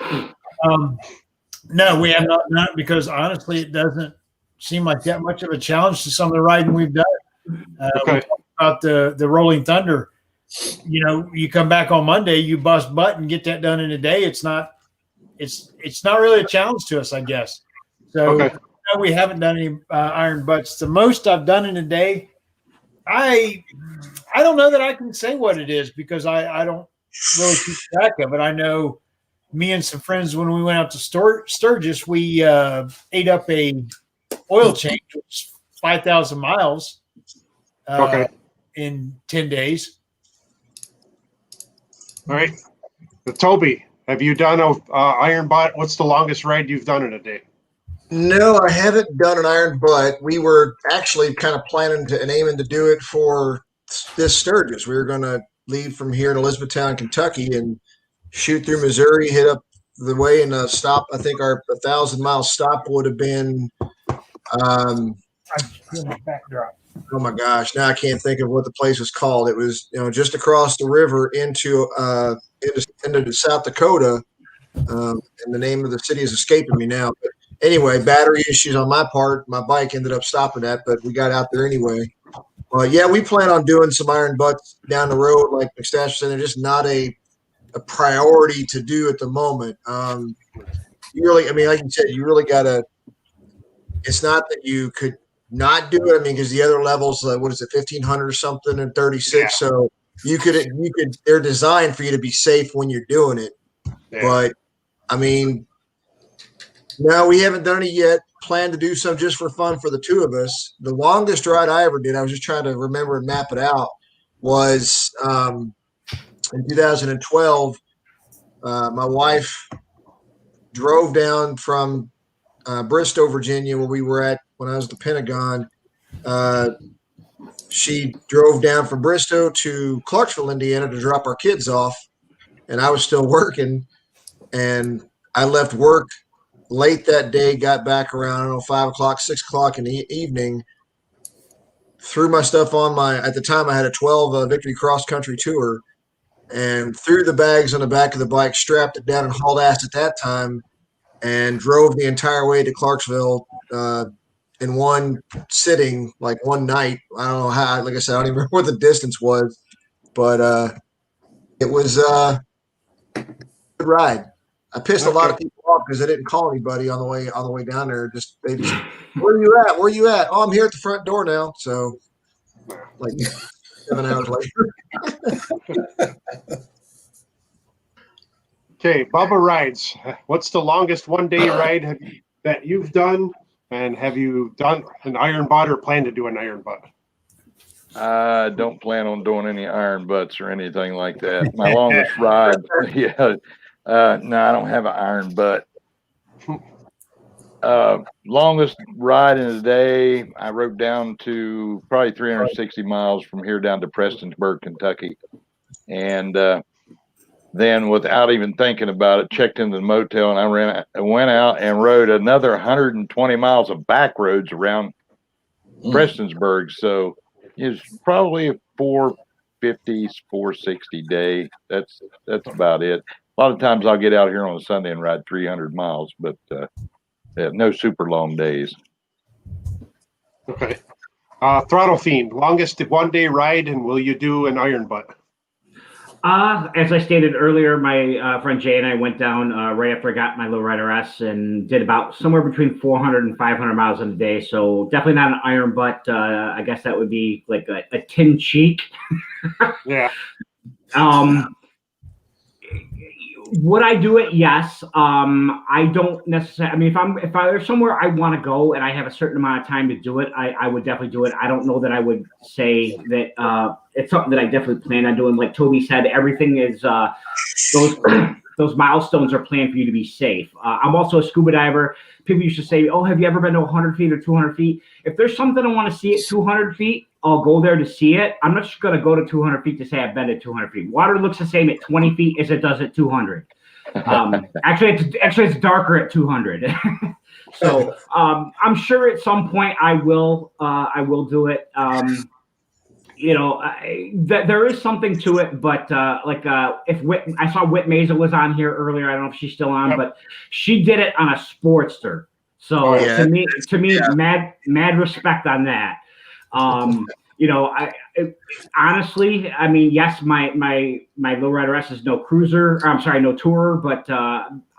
No, we have not done it because honestly, it doesn't seem like that much of a challenge to some of the riding we've done. We talked about the Rolling Thunder. You come back on Monday, you bust butt and get that done in a day. It's not really a challenge to us, I guess. So no, we haven't done any iron butts. The most I've done in a day, I don't know that I can say what it is because I don't really keep track of it. I know me and some friends, when we went out to Sturgis, we ate up a oil change, which was 5,000 miles in 10 days. All right. Toby, have you done a iron butt? What's the longest ride you've done in a day? No, I haven't done an iron butt. We were actually kind of planning and aiming to do it for this Sturgis. We were going to leave from here in Elizabethtown, Kentucky, and shoot through Missouri, hit up the way, and stop. I think our 1,000-mile stop would have been. Backdrop. Oh my gosh! Now I can't think of what the place was called. It was just across the river into South Dakota, and the name of the city is escaping me now. But anyway, battery issues on my part. My bike ended up stopping that, but we got out there anyway. Yeah, we plan on doing some iron butts down the road, like McStache said. They're just not a priority to do at the moment. You really, I mean, like you said, you really got to. It's not that you could not do it. I mean, because the other levels, what is it, 1,500 or something, and 36. Yeah. So you could. They're designed for you to be safe when you're doing it. Yeah. But I mean, no, we haven't done it yet. Plan to do some just for fun for the two of us. The longest ride I ever did, I was just trying to remember and map it out, was in 2012. My wife drove down from Bristow, Virginia, where we were at when I was at the Pentagon. She drove down from Bristow to Clarksville, Indiana to drop our kids off, and I was still working, and I left work late that day, got back around, I don't know, 5 o'clock, 6 o'clock in the evening, threw my stuff on at the time I had a 12 Victory Cross Country Tour, and threw the bags on the back of the bike, strapped it down and hauled ass at that time, and drove the entire way to Clarksville in one sitting, like one night. I don't know how, like I said, I don't even remember what the distance was, but it was a good ride. I pissed a lot of people off because they didn't call anybody on the way down there. They just, where are you at? Where are you at? Oh, I'm here at the front door now. So, like 7 hours later. Okay, Bubba Rides. What's the longest one-day ride that you've done? And have you done an iron butt or plan to do an iron butt? I don't plan on doing any iron butts or anything like that. My longest ride, yeah. No, I don't have an iron butt. Longest ride in a day, I rode down to probably 360 miles from here down to Prestonsburg, Kentucky. And then without even thinking about it, checked into the motel, and I went out and rode another 120 miles of back roads around Prestonsburg. So it was probably a 450, 460 day. That's about it. A lot of times I'll get out here on a Sunday and ride 300 miles, but no super long days. Okay. Throttle Fiend, longest one-day ride, and will you do an iron butt? As I stated earlier, my friend Jay and I went down right after I got my lowrider S and did about somewhere between 400 and 500 miles in a day. So definitely not an iron butt. I guess that would be like a tin cheek. Yeah. Would I do it? Yes. I don't necessarily. I mean, if there's somewhere I want to go and I have a certain amount of time to do it, I would definitely do it. I don't know that I would say that it's something that I definitely plan on doing. Like Toby said, everything is those milestones are planned for you to be safe. I'm also a scuba diver. People used to say, "Oh, have you ever been to 100 feet or 200 feet?" If there's something I want to see at 200 feet, I'll go there to see it. I'm not just going to go to 200 feet to say I've been to 200 feet. Water looks the same at 20 feet as it does at 200. Actually, it's darker at 200. So I'm sure at some point I will do it. There is something to it, but if I saw Whit Mazer was on here earlier, I don't know if she's still on, but she did it on a Sportster. So to me, yeah. mad respect on that. Honestly, I mean, yes, my lowrider S is no cruiser. I'm sorry, no tourer, but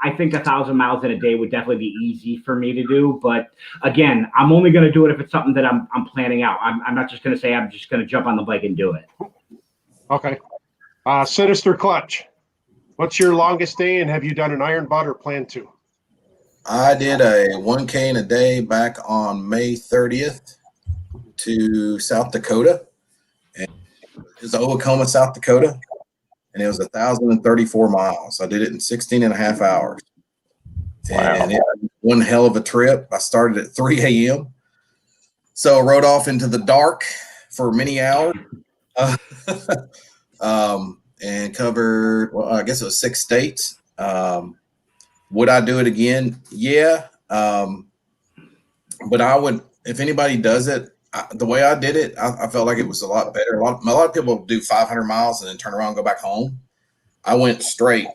I think 1,000 miles in a day would definitely be easy for me to do. But again, I'm only going to do it if it's something that I'm planning out. I'm not just going to say I'm just going to jump on the bike and do it. Okay. Sinister Clutch. What's your longest day, and have you done an iron butt or plan to? I did a 1K in a day back on May 30th. To South Dakota, and it was Oklahoma, South Dakota, and it was 1,034 miles. I did it in 16 and a half hours. And it was one hell of a trip. I started at 3 a.m. So I rode off into the dark for many hours and covered, well, I guess it was 6 states. Would I do it again? Yeah. But I would, if anybody does it, the way I did it, I felt like it was a lot better. A lot of people do 500 miles and then turn around and go back home. I went straight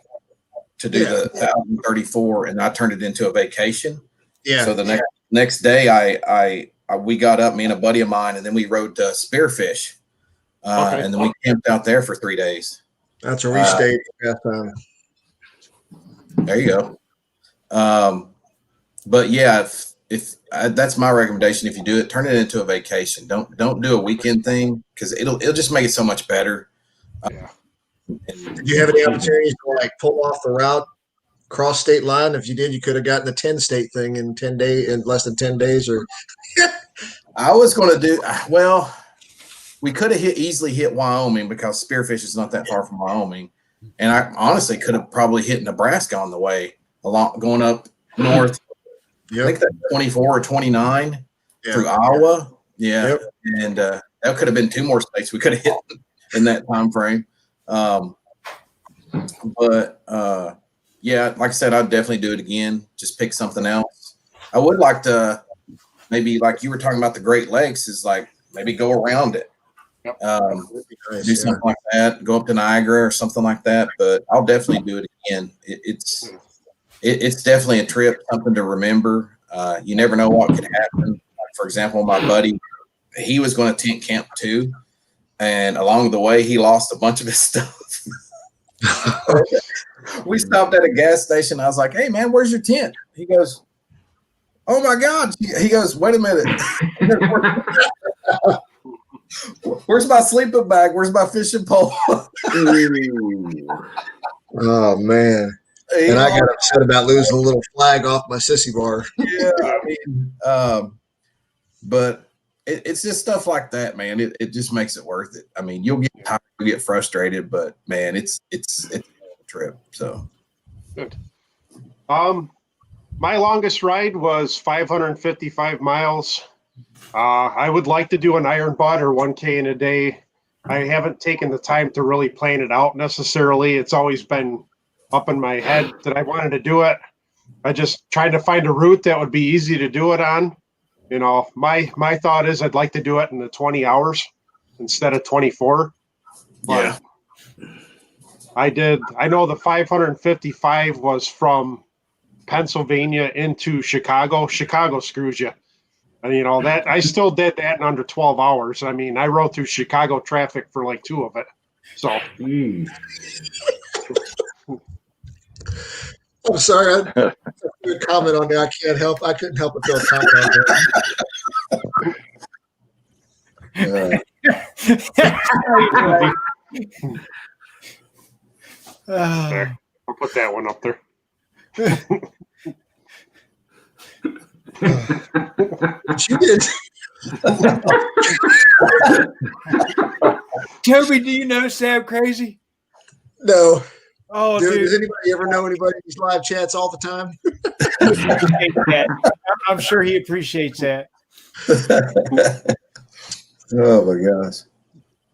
to do the 1,034, and I turned it into a vacation. Yeah. So the next day, we got up, me and a buddy of mine, and then we rode to Spearfish, and then we camped out there for 3 days. That's a restate. There you go. But yeah, if that's my recommendation, if you do it, turn it into a vacation. Don't do a weekend thing, because it'll just make it so much better. Did you have any opportunities to like pull off the route, cross state line? If you did, you could have gotten the 10-state thing in less than 10 days. Or I was going to do we could have easily hit Wyoming, because Spearfish is not that far from Wyoming, and I honestly could have probably hit Nebraska on the way along, going up north. Yep. I think that's 24 or 29 through Iowa. Yeah. Yep. And that could have been 2 more states we could have hit in that time frame. But like I said, I'd definitely do it again. Just pick something else. I would like to maybe, like you were talking about the Great Lakes, is like maybe go around it. Yep. Do something like that. Go up to Niagara or something like that. But I'll definitely do it again. It's definitely a trip, something to remember. You never know what could happen. Like, for example, my buddy, he was going to tent camp too, and along the way, he lost a bunch of his stuff. We stopped at a gas station. I was like, "Hey, man, where's your tent?" He goes, "Oh my God!" He goes, "Wait a minute, where's my sleeping bag? Where's my fishing pole?" Oh man! And I got upset about losing a little flag off my sissy bar. Yeah, I mean, but it's just stuff like that, man. It just makes it worth it. I mean, you'll get tired, you'll get frustrated, but man, it's a trip. So Good. My longest ride was 555 miles. I would like to do an iron butt or 1K in a day. I haven't taken the time to really plan it out necessarily. It's always been up in my head that I wanted to do it. I just tried to find a route that would be easy to do it on. You know, my thought is I'd like to do it in the 20 hours instead of 24. yeah, I know the 555 was from Pennsylvania into Chicago. Chicago screws you. And you know that I still did that in under 12 hours. I mean, I rode through Chicago traffic for like 2 of it. So I'm sorry. I a comment on that. I couldn't help but throw a comment on that. there. I'll put that one up there. You did. Toby, do you know Sam Crazy? No. Oh, Dude, dude. does anybody ever know anybody who's live chats all the time? I'm sure he appreciates that. oh my gosh.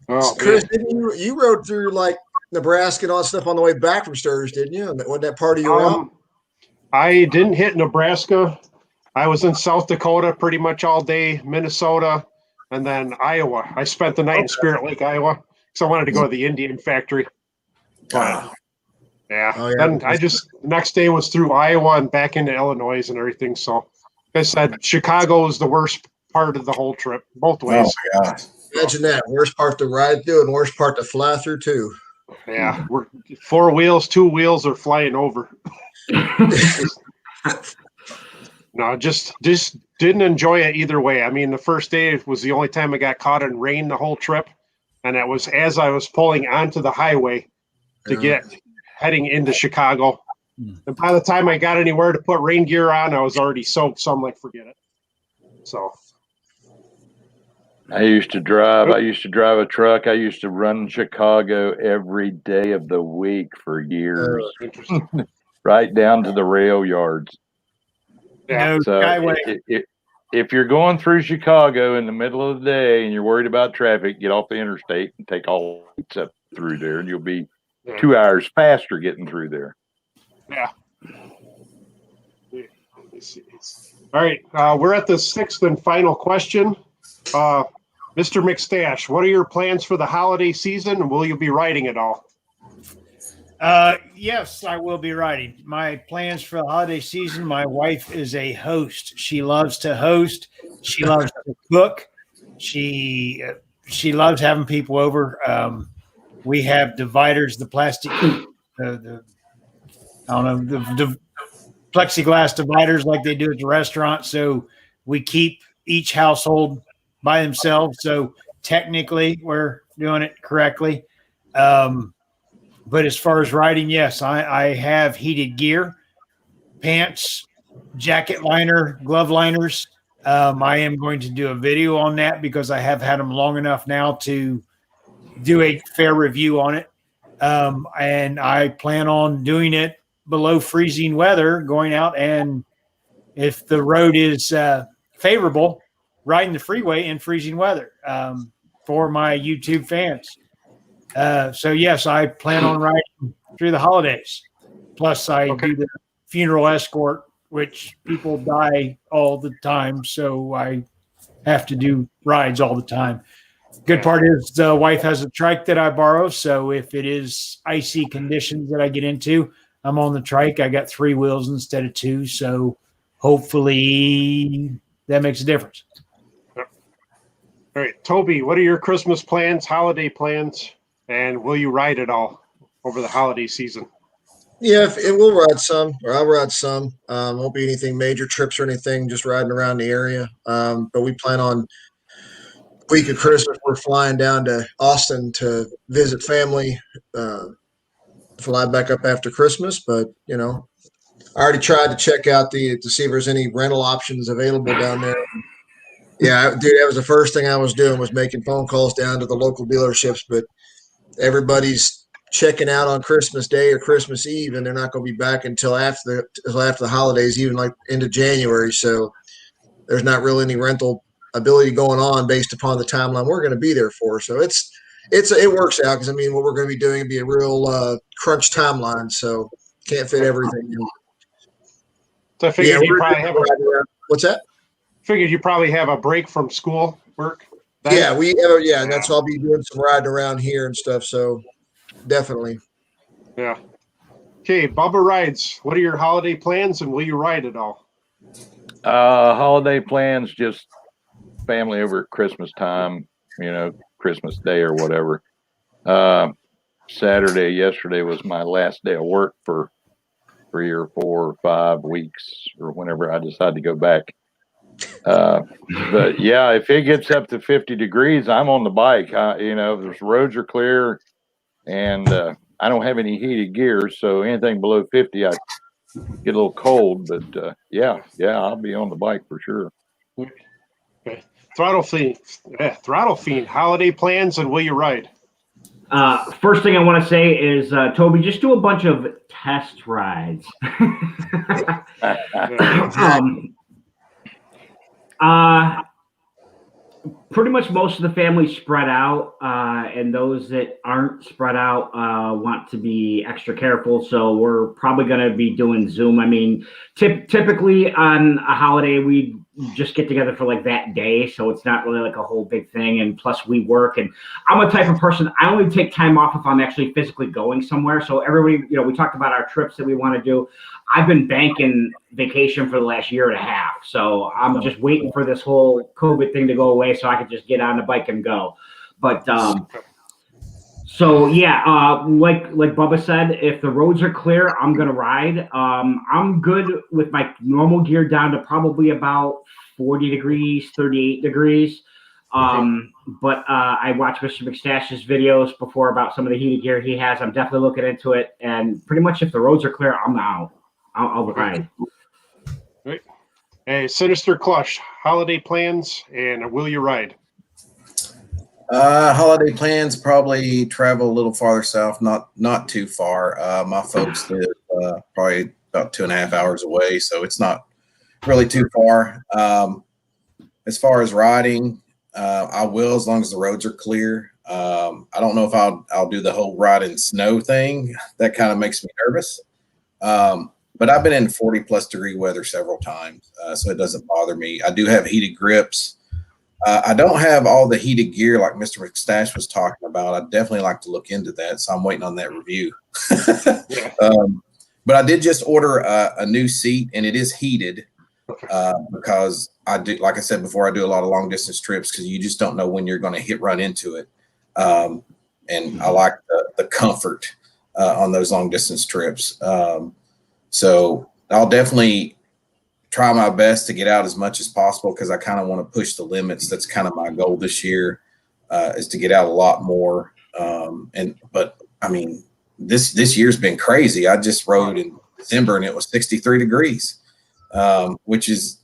Oh, Chris, didn't you rode through like Nebraska and all that stuff on the way back from Sturgis, didn't you? Wasn't that part of your route? I didn't hit Nebraska. I was in South Dakota pretty much all day, Minnesota, and then Iowa. I spent the night in Spirit Lake, Iowa, because I wanted to go to the Indian factory. But, yeah. Oh, yeah. Then I just next day was through Iowa and back into Illinois and everything. So, like I said, Chicago is the worst part of the whole trip, both ways. Oh my gosh. Imagine that. Worst part to ride through and worst part to fly through too. Yeah, we're 4 wheels, 2 wheels are flying over. No, just didn't enjoy it either way. I mean, the first day was the only time I got caught in rain the whole trip, and that was as I was pulling onto the highway to get heading into Chicago. And by the time I got anywhere to put rain gear on, I was already soaked. So I'm like, forget it. So I used to drive a truck. I used to run Chicago every day of the week for years, interesting. right down to the rail yards. Yeah. No So skyway. if you're going through Chicago in the middle of the day and you're worried about traffic, get off the interstate and take all up through there, and you'll be 2 hours faster getting through there. Yeah. Let me see. All right, we're at the 6th and final question. Mr. McStache, what are your plans for the holiday season, and will you be riding at all? Yes, I will be riding. My plans for the holiday season, my wife is a host. She loves to host. She loves to cook. She loves having people over. We have dividers, the plastic, the plexiglass dividers like they do at the restaurant. So we keep each household by themselves. So technically we're doing it correctly. But as far as riding, yes, I have heated gear, pants, jacket liner, glove liners. I am going to do a video on that because I have had them long enough now to do a fair review on it. And I plan on doing it below freezing weather, going out, and if the road is favorable, riding the freeway in freezing weather for my YouTube fans. So yes, I plan on riding through the holidays. Plus I do the funeral escort, which people die all the time. So I have to do rides all the time. Good part is the wife has a trike that I borrow. So if it is icy conditions that I get into, I'm on the trike. I got 3 wheels instead of 2. So hopefully that makes a difference. All right, Toby, what are your Christmas plans, holiday plans, and will you ride at all? over the holiday season? Yeah, it will ride some, or I'll ride some. Won't be anything major trips or anything, just riding around the area. But we plan on week of Christmas, we're flying down to Austin to visit family, fly back up after Christmas. But, you know, I already tried to check out to see if there's any rental options available down there. Yeah, dude, that was the first thing I was doing was making phone calls down to the local dealerships, but everybody's checking out on Christmas Day or Christmas Eve, and they're not going to be back until after the holidays, even like into January. So there's not really any rental ability going on based upon the timeline we're going to be there for. So it works out because I mean what we're going to be doing would be a real crunch timeline, so can't fit everything in. So I figured you probably have what's that? Figured you probably have a break from school work. Yeah, that's why I'll be doing some riding around here and stuff. So definitely. Yeah. Okay, Bubba Rides. What are your holiday plans, and will you ride at all? Holiday plans, just family over at Christmas time, you know, Christmas Day or whatever. Yesterday was my last day of work for 3 or 4 or 5 weeks or whenever I decide to go back. But yeah, if it gets up to 50 degrees, I'm on the bike. You know, the roads are clear and I don't have any heated gear. So anything below 50, I get a little cold, but yeah, I'll be on the bike for sure. Okay. Throttle Fiend, holiday plans, and will you ride? First thing I want to say is, Toby, just do a bunch of test rides. Pretty much most of the family spread out, and those that aren't spread out want to be extra careful. So we're probably going to be doing Zoom. I mean, typically on a holiday, we just get together for like that day. So it's not really like a whole big thing. And plus we work, and I'm a type of person, I only take time off if I'm actually physically going somewhere. So everybody, you know, we talked about our trips that we want to do. I've been banking vacation for the last year and a half. So I'm just waiting for this whole COVID thing to go away so I can just get on the bike and go. But so yeah, like Bubba said, if the roads are clear, I'm gonna ride. I'm good with my normal gear down to probably about 40 degrees, 38 degrees. But I watched Mr. McStache's videos before about some of the heated gear he has. I'm definitely looking into it, and pretty much if the roads are clear, I'm out. I'll ride. Right. Hey, Sinister Clutch, holiday plans, and will you ride? Holiday plans, probably travel a little farther south, not too far. My folks live probably about 2.5 hours away, so it's not really too far. As far as riding, I will as long as the roads are clear. I don't know if I'll do the whole ride in snow thing. That kind of makes me nervous. But I've been in 40+ degree weather several times, so it doesn't bother me. I do have heated grips. I don't have all the heated gear like Mr. McStache was talking about. I'd definitely like to look into that, so I'm waiting on that review. But I did just order a new seat, and it is heated because I do, like I said before, I do a lot of long distance trips because you just don't know when you're going to run into it. And I like the comfort on those long distance trips. So I'll definitely try my best to get out as much as possible because I kind of want to push the limits. That's kind of my goal this year, is to get out a lot more. But I mean, this year's been crazy. I just rode in December and it was 63 degrees, which is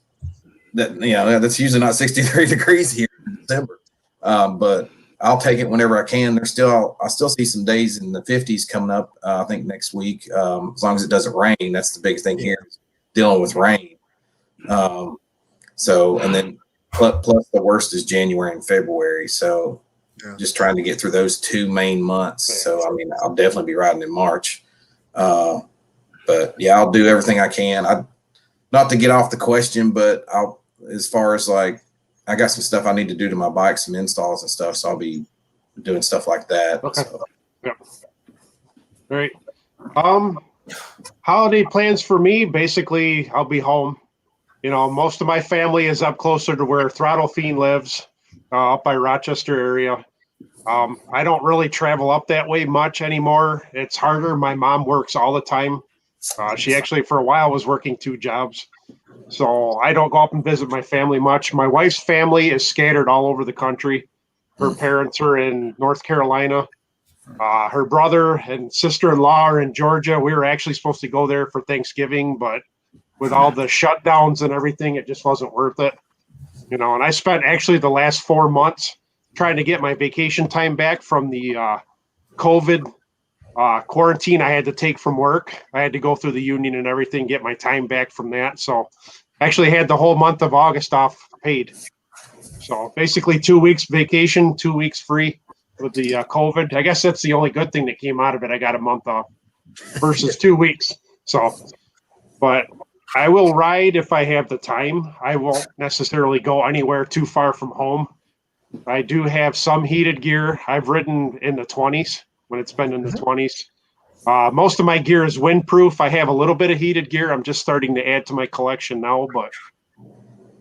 that's usually not 63 degrees here in December. But I'll take it whenever I can. I'll still see some days in the 50s coming up. I think next week, as long as it doesn't rain. That's the big thing here, dealing with rain. And then plus the worst is January and February. So just trying to get through those 2 main months. So, I mean, I'll definitely be riding in March. But yeah, I'll do everything I can. Not to get off the question, but as far as like, I got some stuff I need to do to my bike, some installs and stuff. So I'll be doing stuff like that. Okay. So. Yeah. All right. Holiday plans for me, basically, I'll be home. You know, most of my family is up closer to where Throttle Fiend lives, up by Rochester area. I don't really travel up that way much anymore. It's harder. My mom works all the time. She actually, for a while, was working 2 jobs. So I don't go up and visit my family much. My wife's family is scattered all over the country. Her parents are in North Carolina. Her brother and sister-in-law are in Georgia. We were actually supposed to go there for Thanksgiving, but with all the shutdowns and everything, it just wasn't worth it. And I spent actually the last 4 months trying to get my vacation time back from the COVID quarantine I had to take from work. I had to go through the union and everything, get my time back from that. So actually had the whole month of August off paid. So basically 2 weeks vacation, 2 weeks free with the COVID. I guess that's the only good thing that came out of it. I got a month off versus 2 weeks. So, but I will ride if I have the time. I won't necessarily go anywhere too far from home. I do have some heated gear. I've ridden in the 20s when it's been in the 20s. Most of my gear is windproof. I have a little bit of heated gear. I'm just starting to add to my collection now, but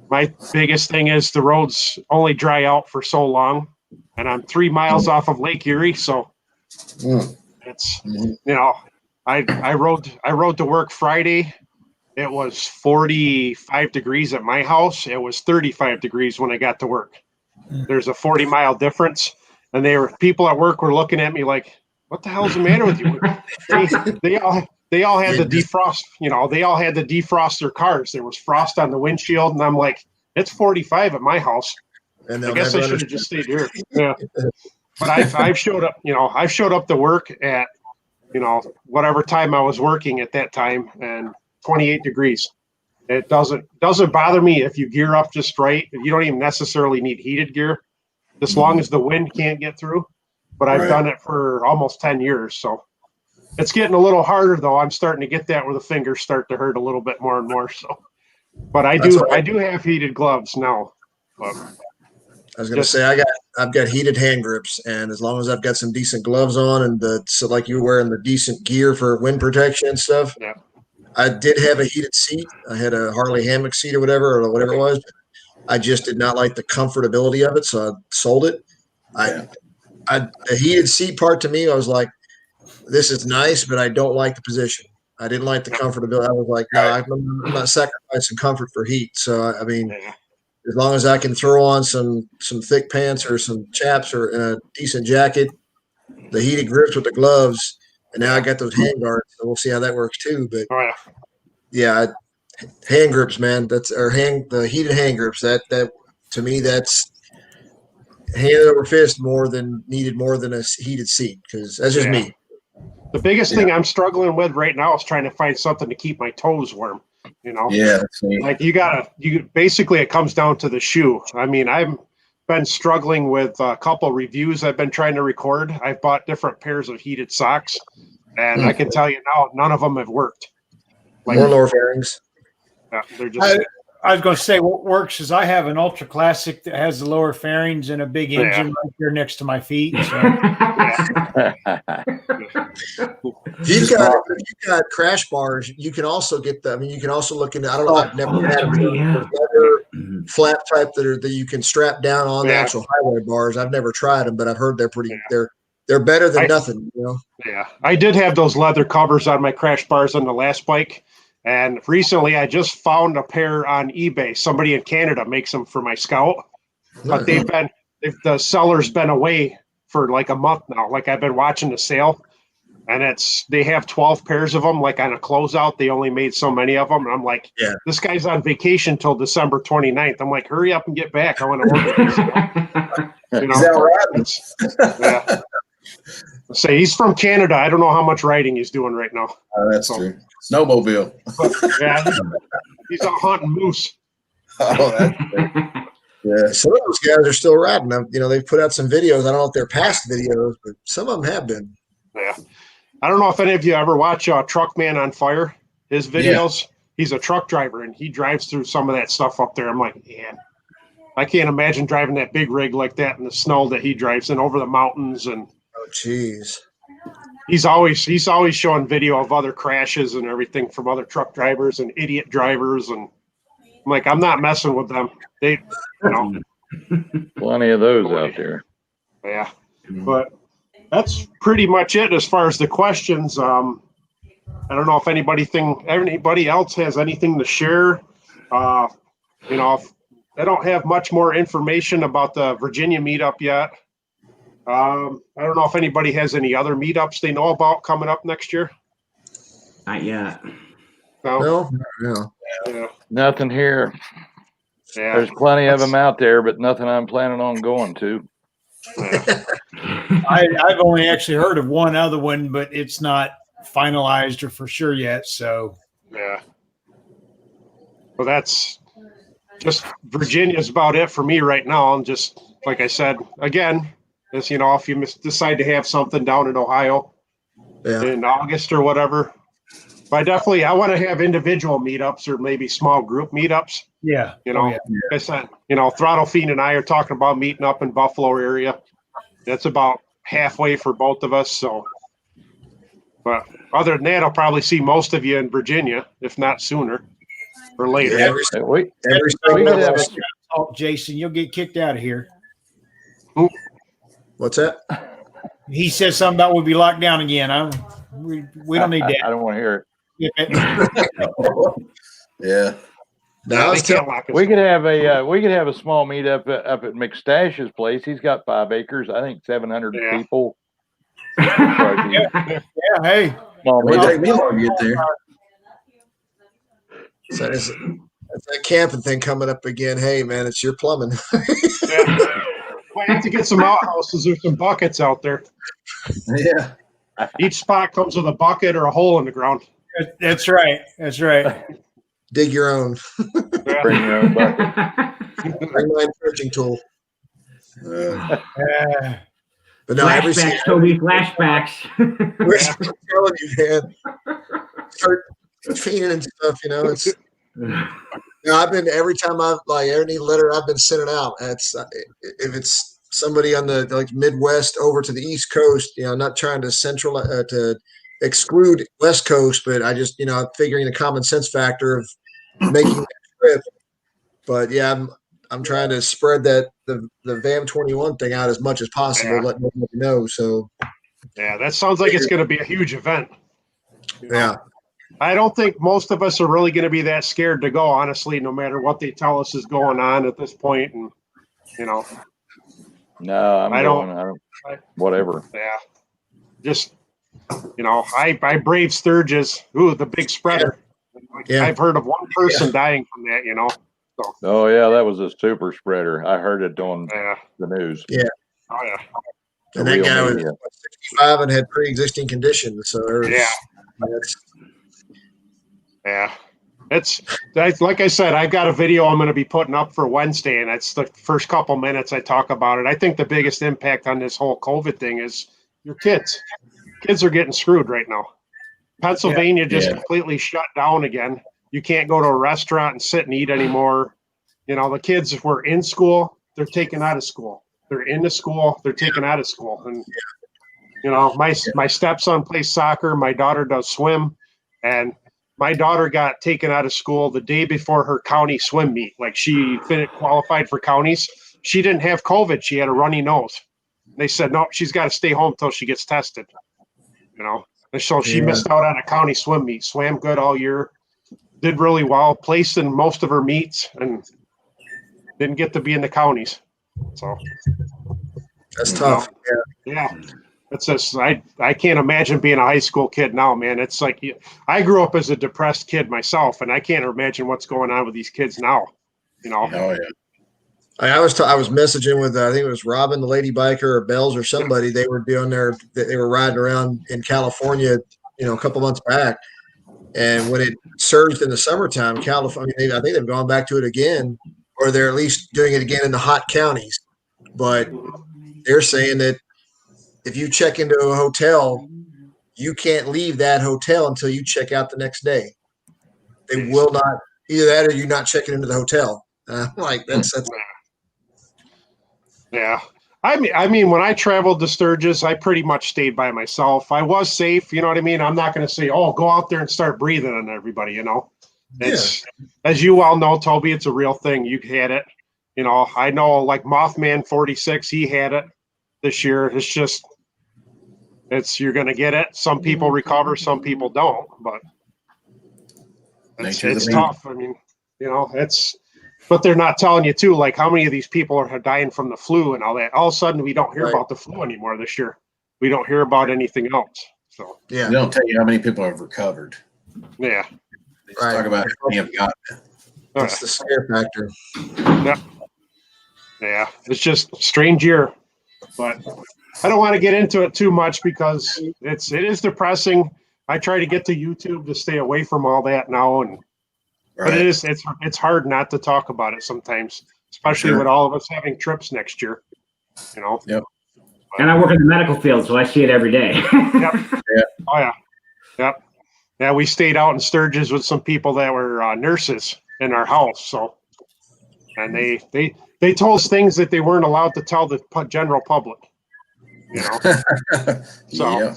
my biggest thing is the roads only dry out for so long, and I'm 3 miles off of Lake Erie, so it's I rode to work Friday. It was 45 degrees at my house. It was 35 degrees when I got to work. There's a 40-mile difference, and people at work were looking at me like, "What the hell's the matter with you?" They all had to defrost. They all had to defrost their cars. There was frost on the windshield, and I'm like, "It's 45 at my house." And I guess I should have just stayed here. Yeah, but I've showed up. I've showed up to work at whatever time I was working at that time, and 28 degrees. It doesn't bother me if you gear up just right. You don't even necessarily need heated gear, as long as the wind can't get through. But I've done it for almost 10 years, so it's getting a little harder though. I'm starting to get that where the fingers start to hurt a little bit more and more. So, but I do have heated gloves now. But I was going to say I've got heated hand grips, and as long as I've got some decent gloves on and so like you're wearing the decent gear for wind protection and stuff. Yeah. I did have a heated seat. I had a Harley hammock seat or whatever it was. I just did not like the comfortability of it, so I sold it. The heated seat part to me, I was like, this is nice, but I don't like the position. I didn't like the comfortability. I was like, no, I'm not sacrificing comfort for heat. So, I mean, as long as I can throw on some thick pants or some chaps or a decent jacket, the heated grips with the gloves, and now I got those hand guards, so we'll see how that works too. But hand grips, man, the heated hand grips. That to me, that's hand over fist more than a heated seat, because that's just me. The biggest thing I'm struggling with right now is trying to find something to keep my toes warm. Yeah, like basically it comes down to the shoe. I mean, I've been struggling with a couple reviews I've been trying to record. I've bought different pairs of heated socks, and I can tell you now, none of them have worked. More lower fairings. They're just. I was going to say what works is I have an Ultra Classic that has the lower fairings and a big engine right there next to my feet. So. If you've got crash bars, you can also get them. I mean, you can also look into. I don't know. I've never had them. Leather flap type that you can strap down on the actual highway bars. I've never tried them, but I've heard they're pretty. They're better than nothing. Yeah, I did have those leather covers on my crash bars on the last bike. And recently, I just found a pair on eBay. Somebody in Canada makes them for my Scout, but the seller's been away for like a month now. Like I've been watching the sale, and they have 12 pairs of them. Like on a closeout, they only made so many of them. And I'm like, this guy's on vacation till December 29th. I'm like, hurry up and get back. I want to order these. Yeah. Say he's from Canada. I don't know how much riding he's doing right now. That's true. Snowmobile. He's out hunting moose. Oh, that's great. Yeah, some of those guys are still riding. They've put out some videos. I don't know if they're past videos, but some of them have been. Yeah, I don't know if any of you ever watch Truckman on Fire. His videos. Yeah. He's a truck driver, and he drives through some of that stuff up there. I'm like, man, I can't imagine driving that big rig like that in the snow that he drives in over the mountains and. Oh, geez. He's always showing video of other crashes and everything from other truck drivers and idiot drivers, and I'm like, I'm not messing with them. They, plenty of those out there. Yeah, But that's pretty much it as far as the questions. I don't know if anybody else has anything to share. I don't have much more information about the Virginia meetup yet. I don't know if anybody has any other meetups they know about coming up next year. Not yet. No. No. Nothing here. Yeah. There's plenty of them out there, but nothing I'm planning on going to. I've only actually heard of one other one, but it's not finalized or for sure yet. So Yeah. Well, that's just Virginia's about it for me right now. I'm just, like I said, again, as you know, if you decide to have something down in Ohio in August or whatever, but I want to have individual meetups or maybe small group meetups. yeah, Like I said, Throttle Fiend and I are talking about meeting up in Buffalo area. That's about halfway for both of us. So, but other than that, I'll probably see most of you in Virginia, if not sooner or later. Yeah, every talk, Jason, you'll get kicked out of here. What's that? He says something about we'll be locked down again. We don't need that. I don't want to hear Yeah. Yeah. No, we could have a small meetup up at McStache's place. He's got 5 acres. I think 700 people. Yeah, hey. It would take me long to get there. So it's that camping thing coming up again. Hey, man, it's your plumbing. Might have to get some outhouses or some buckets out there. Yeah. Each spot comes with a bucket or a hole in the ground. That's right. That's right. Dig your own. Bring your own bucket. Bring my searching tool. But no, Flashbacks, Toby, flashbacks. We're telling you, man. Start fiending and stuff, it's I've been every time I've any letter I've been sending out, it's if it's somebody on the Midwest over to the East Coast, not trying to to exclude West Coast, but I just figuring the common sense factor of making that trip. But yeah, I'm trying to spread the VAM 21 thing out as much as possible, letting everybody know. So yeah, that sounds like it's going to be a huge event. Yeah. I don't think most of us are really going to be that scared to go, honestly, no matter what they tell us is going on at this point. And, No, I don't, whatever. Yeah. Just, I brave Sturgis. Ooh, the big spreader. Yeah. I've heard of one person dying from that, So, Oh, yeah, that was a super spreader. I heard it on the news. Yeah. Oh, yeah. And that guy was 65 and had pre-existing conditions. So It's like I said, I've got a video I'm going to be putting up for Wednesday, and that's the first couple minutes I talk about it. I think the biggest impact on this whole COVID thing is your kids. Kids are getting screwed right now. Pennsylvania just completely shut down again. You can't go to a restaurant and sit and eat anymore. The kids were in school, they're taken out of school. They're into school, they're taken out of school. And my stepson plays soccer, my daughter does swim, and my daughter got taken out of school the day before her county swim meet. She qualified for counties. She didn't have COVID. She had a runny nose. They said, no, she's got to stay home until she gets tested. And so she missed out on a county swim meet. Swam good all year. Did really well. Placed in most of her meets and didn't get to be in the counties. So that's tough. Yeah. It's just I can't imagine being a high school kid now, man. It's like I grew up as a depressed kid myself, and I can't imagine what's going on with these kids now. Oh yeah. I was messaging with I think it was Robin, the lady biker, or Bells, or somebody. They were riding around in California, a couple months back, and when it surged in the summertime, California, I think they've gone back to it again, or they're at least doing it again in the hot counties. But they're saying that if you check into a hotel, you can't leave that hotel until you check out the next day. They will not, either that or you're not checking into the hotel. That's yeah. I mean, when I traveled to Sturgis, I pretty much stayed by myself. I was safe, you know what I mean? I'm not going to say, oh, go out there and start breathing on everybody, It's, as you all know, Toby, it's a real thing. You had it. I know like Mothman 46, he had it. this year. You're going to get it. Some people recover, some people don't, but it's tough. I mean, but they're not telling you too, like how many of these people are dying from the flu and all that. All of a sudden we don't hear about the flu anymore this year. We don't hear about anything else. So they don't tell you how many people have recovered. Yeah. They just talk about how many have gotten it. That's the scare factor. Yeah. It's just a strange year, but I don't want to get into it too much because it is depressing. I try to get to YouTube to stay away from all that now, but it's hard not to talk about it sometimes, especially with all of us having trips next year. Yep. And I work in the medical field, so I see it every day. Yep. Yeah. Oh yeah. Yep. Yeah, we stayed out in Sturgis with some people that were nurses in our house. So, and they told us things that they weren't allowed to tell the general public. So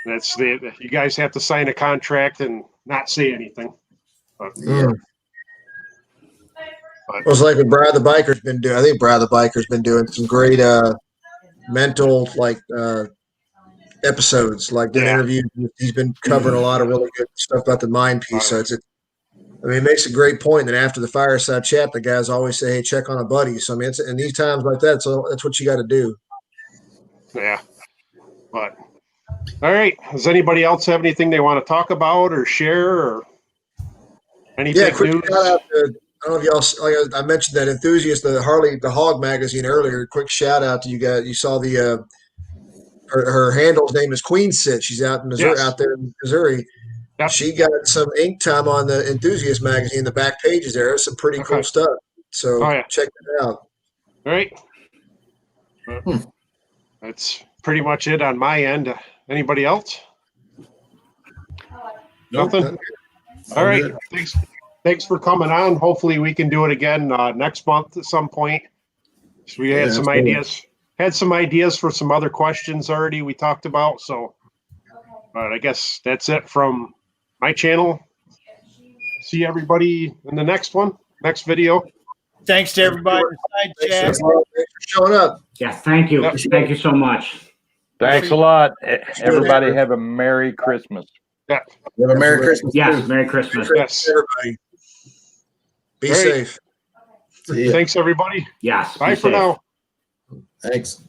that's you guys have to sign a contract and not say anything. But, It was like what Brad the Biker's been doing. I think Brad the Biker's been doing some great mental episodes, like doing interviews. He's been covering a lot of really good stuff about the mind piece. So it makes a great point that after the fireside chat, the guys always say, "Hey, check on a buddy." So I mean, in these times like that, so that's what you got to do. Yeah. But all right. Does anybody else have anything they want to talk about or share or anything? Quick news? shout out to, I don't know if y'all. I mentioned that enthusiast, the Hog magazine earlier. Quick shout out to you guys. You saw the her handle's name is Queen Sit. She's out in Missouri, out there in Missouri. Yep. She got some ink time on the Enthusiast magazine. The back pages there. There's some pretty cool stuff. So check that out. All right. That's pretty much it on my end. Anybody else? Nothing. All right. Thanks for coming on. Hopefully we can do it again next month at some point. So we had some ideas. Had some ideas for some other questions already we talked about. So, but I guess that's it from my channel. See everybody in the next video. Thanks to everybody in the side chat. Thanks for showing up. Yes, thank you. Thank you so much. Thanks a lot. Everybody have a Merry Christmas. Yeah. Have a Merry Christmas. Yes, Merry Christmas. Yes. Everybody. Be safe. Thanks, everybody. Yes. Bye for now. Thanks.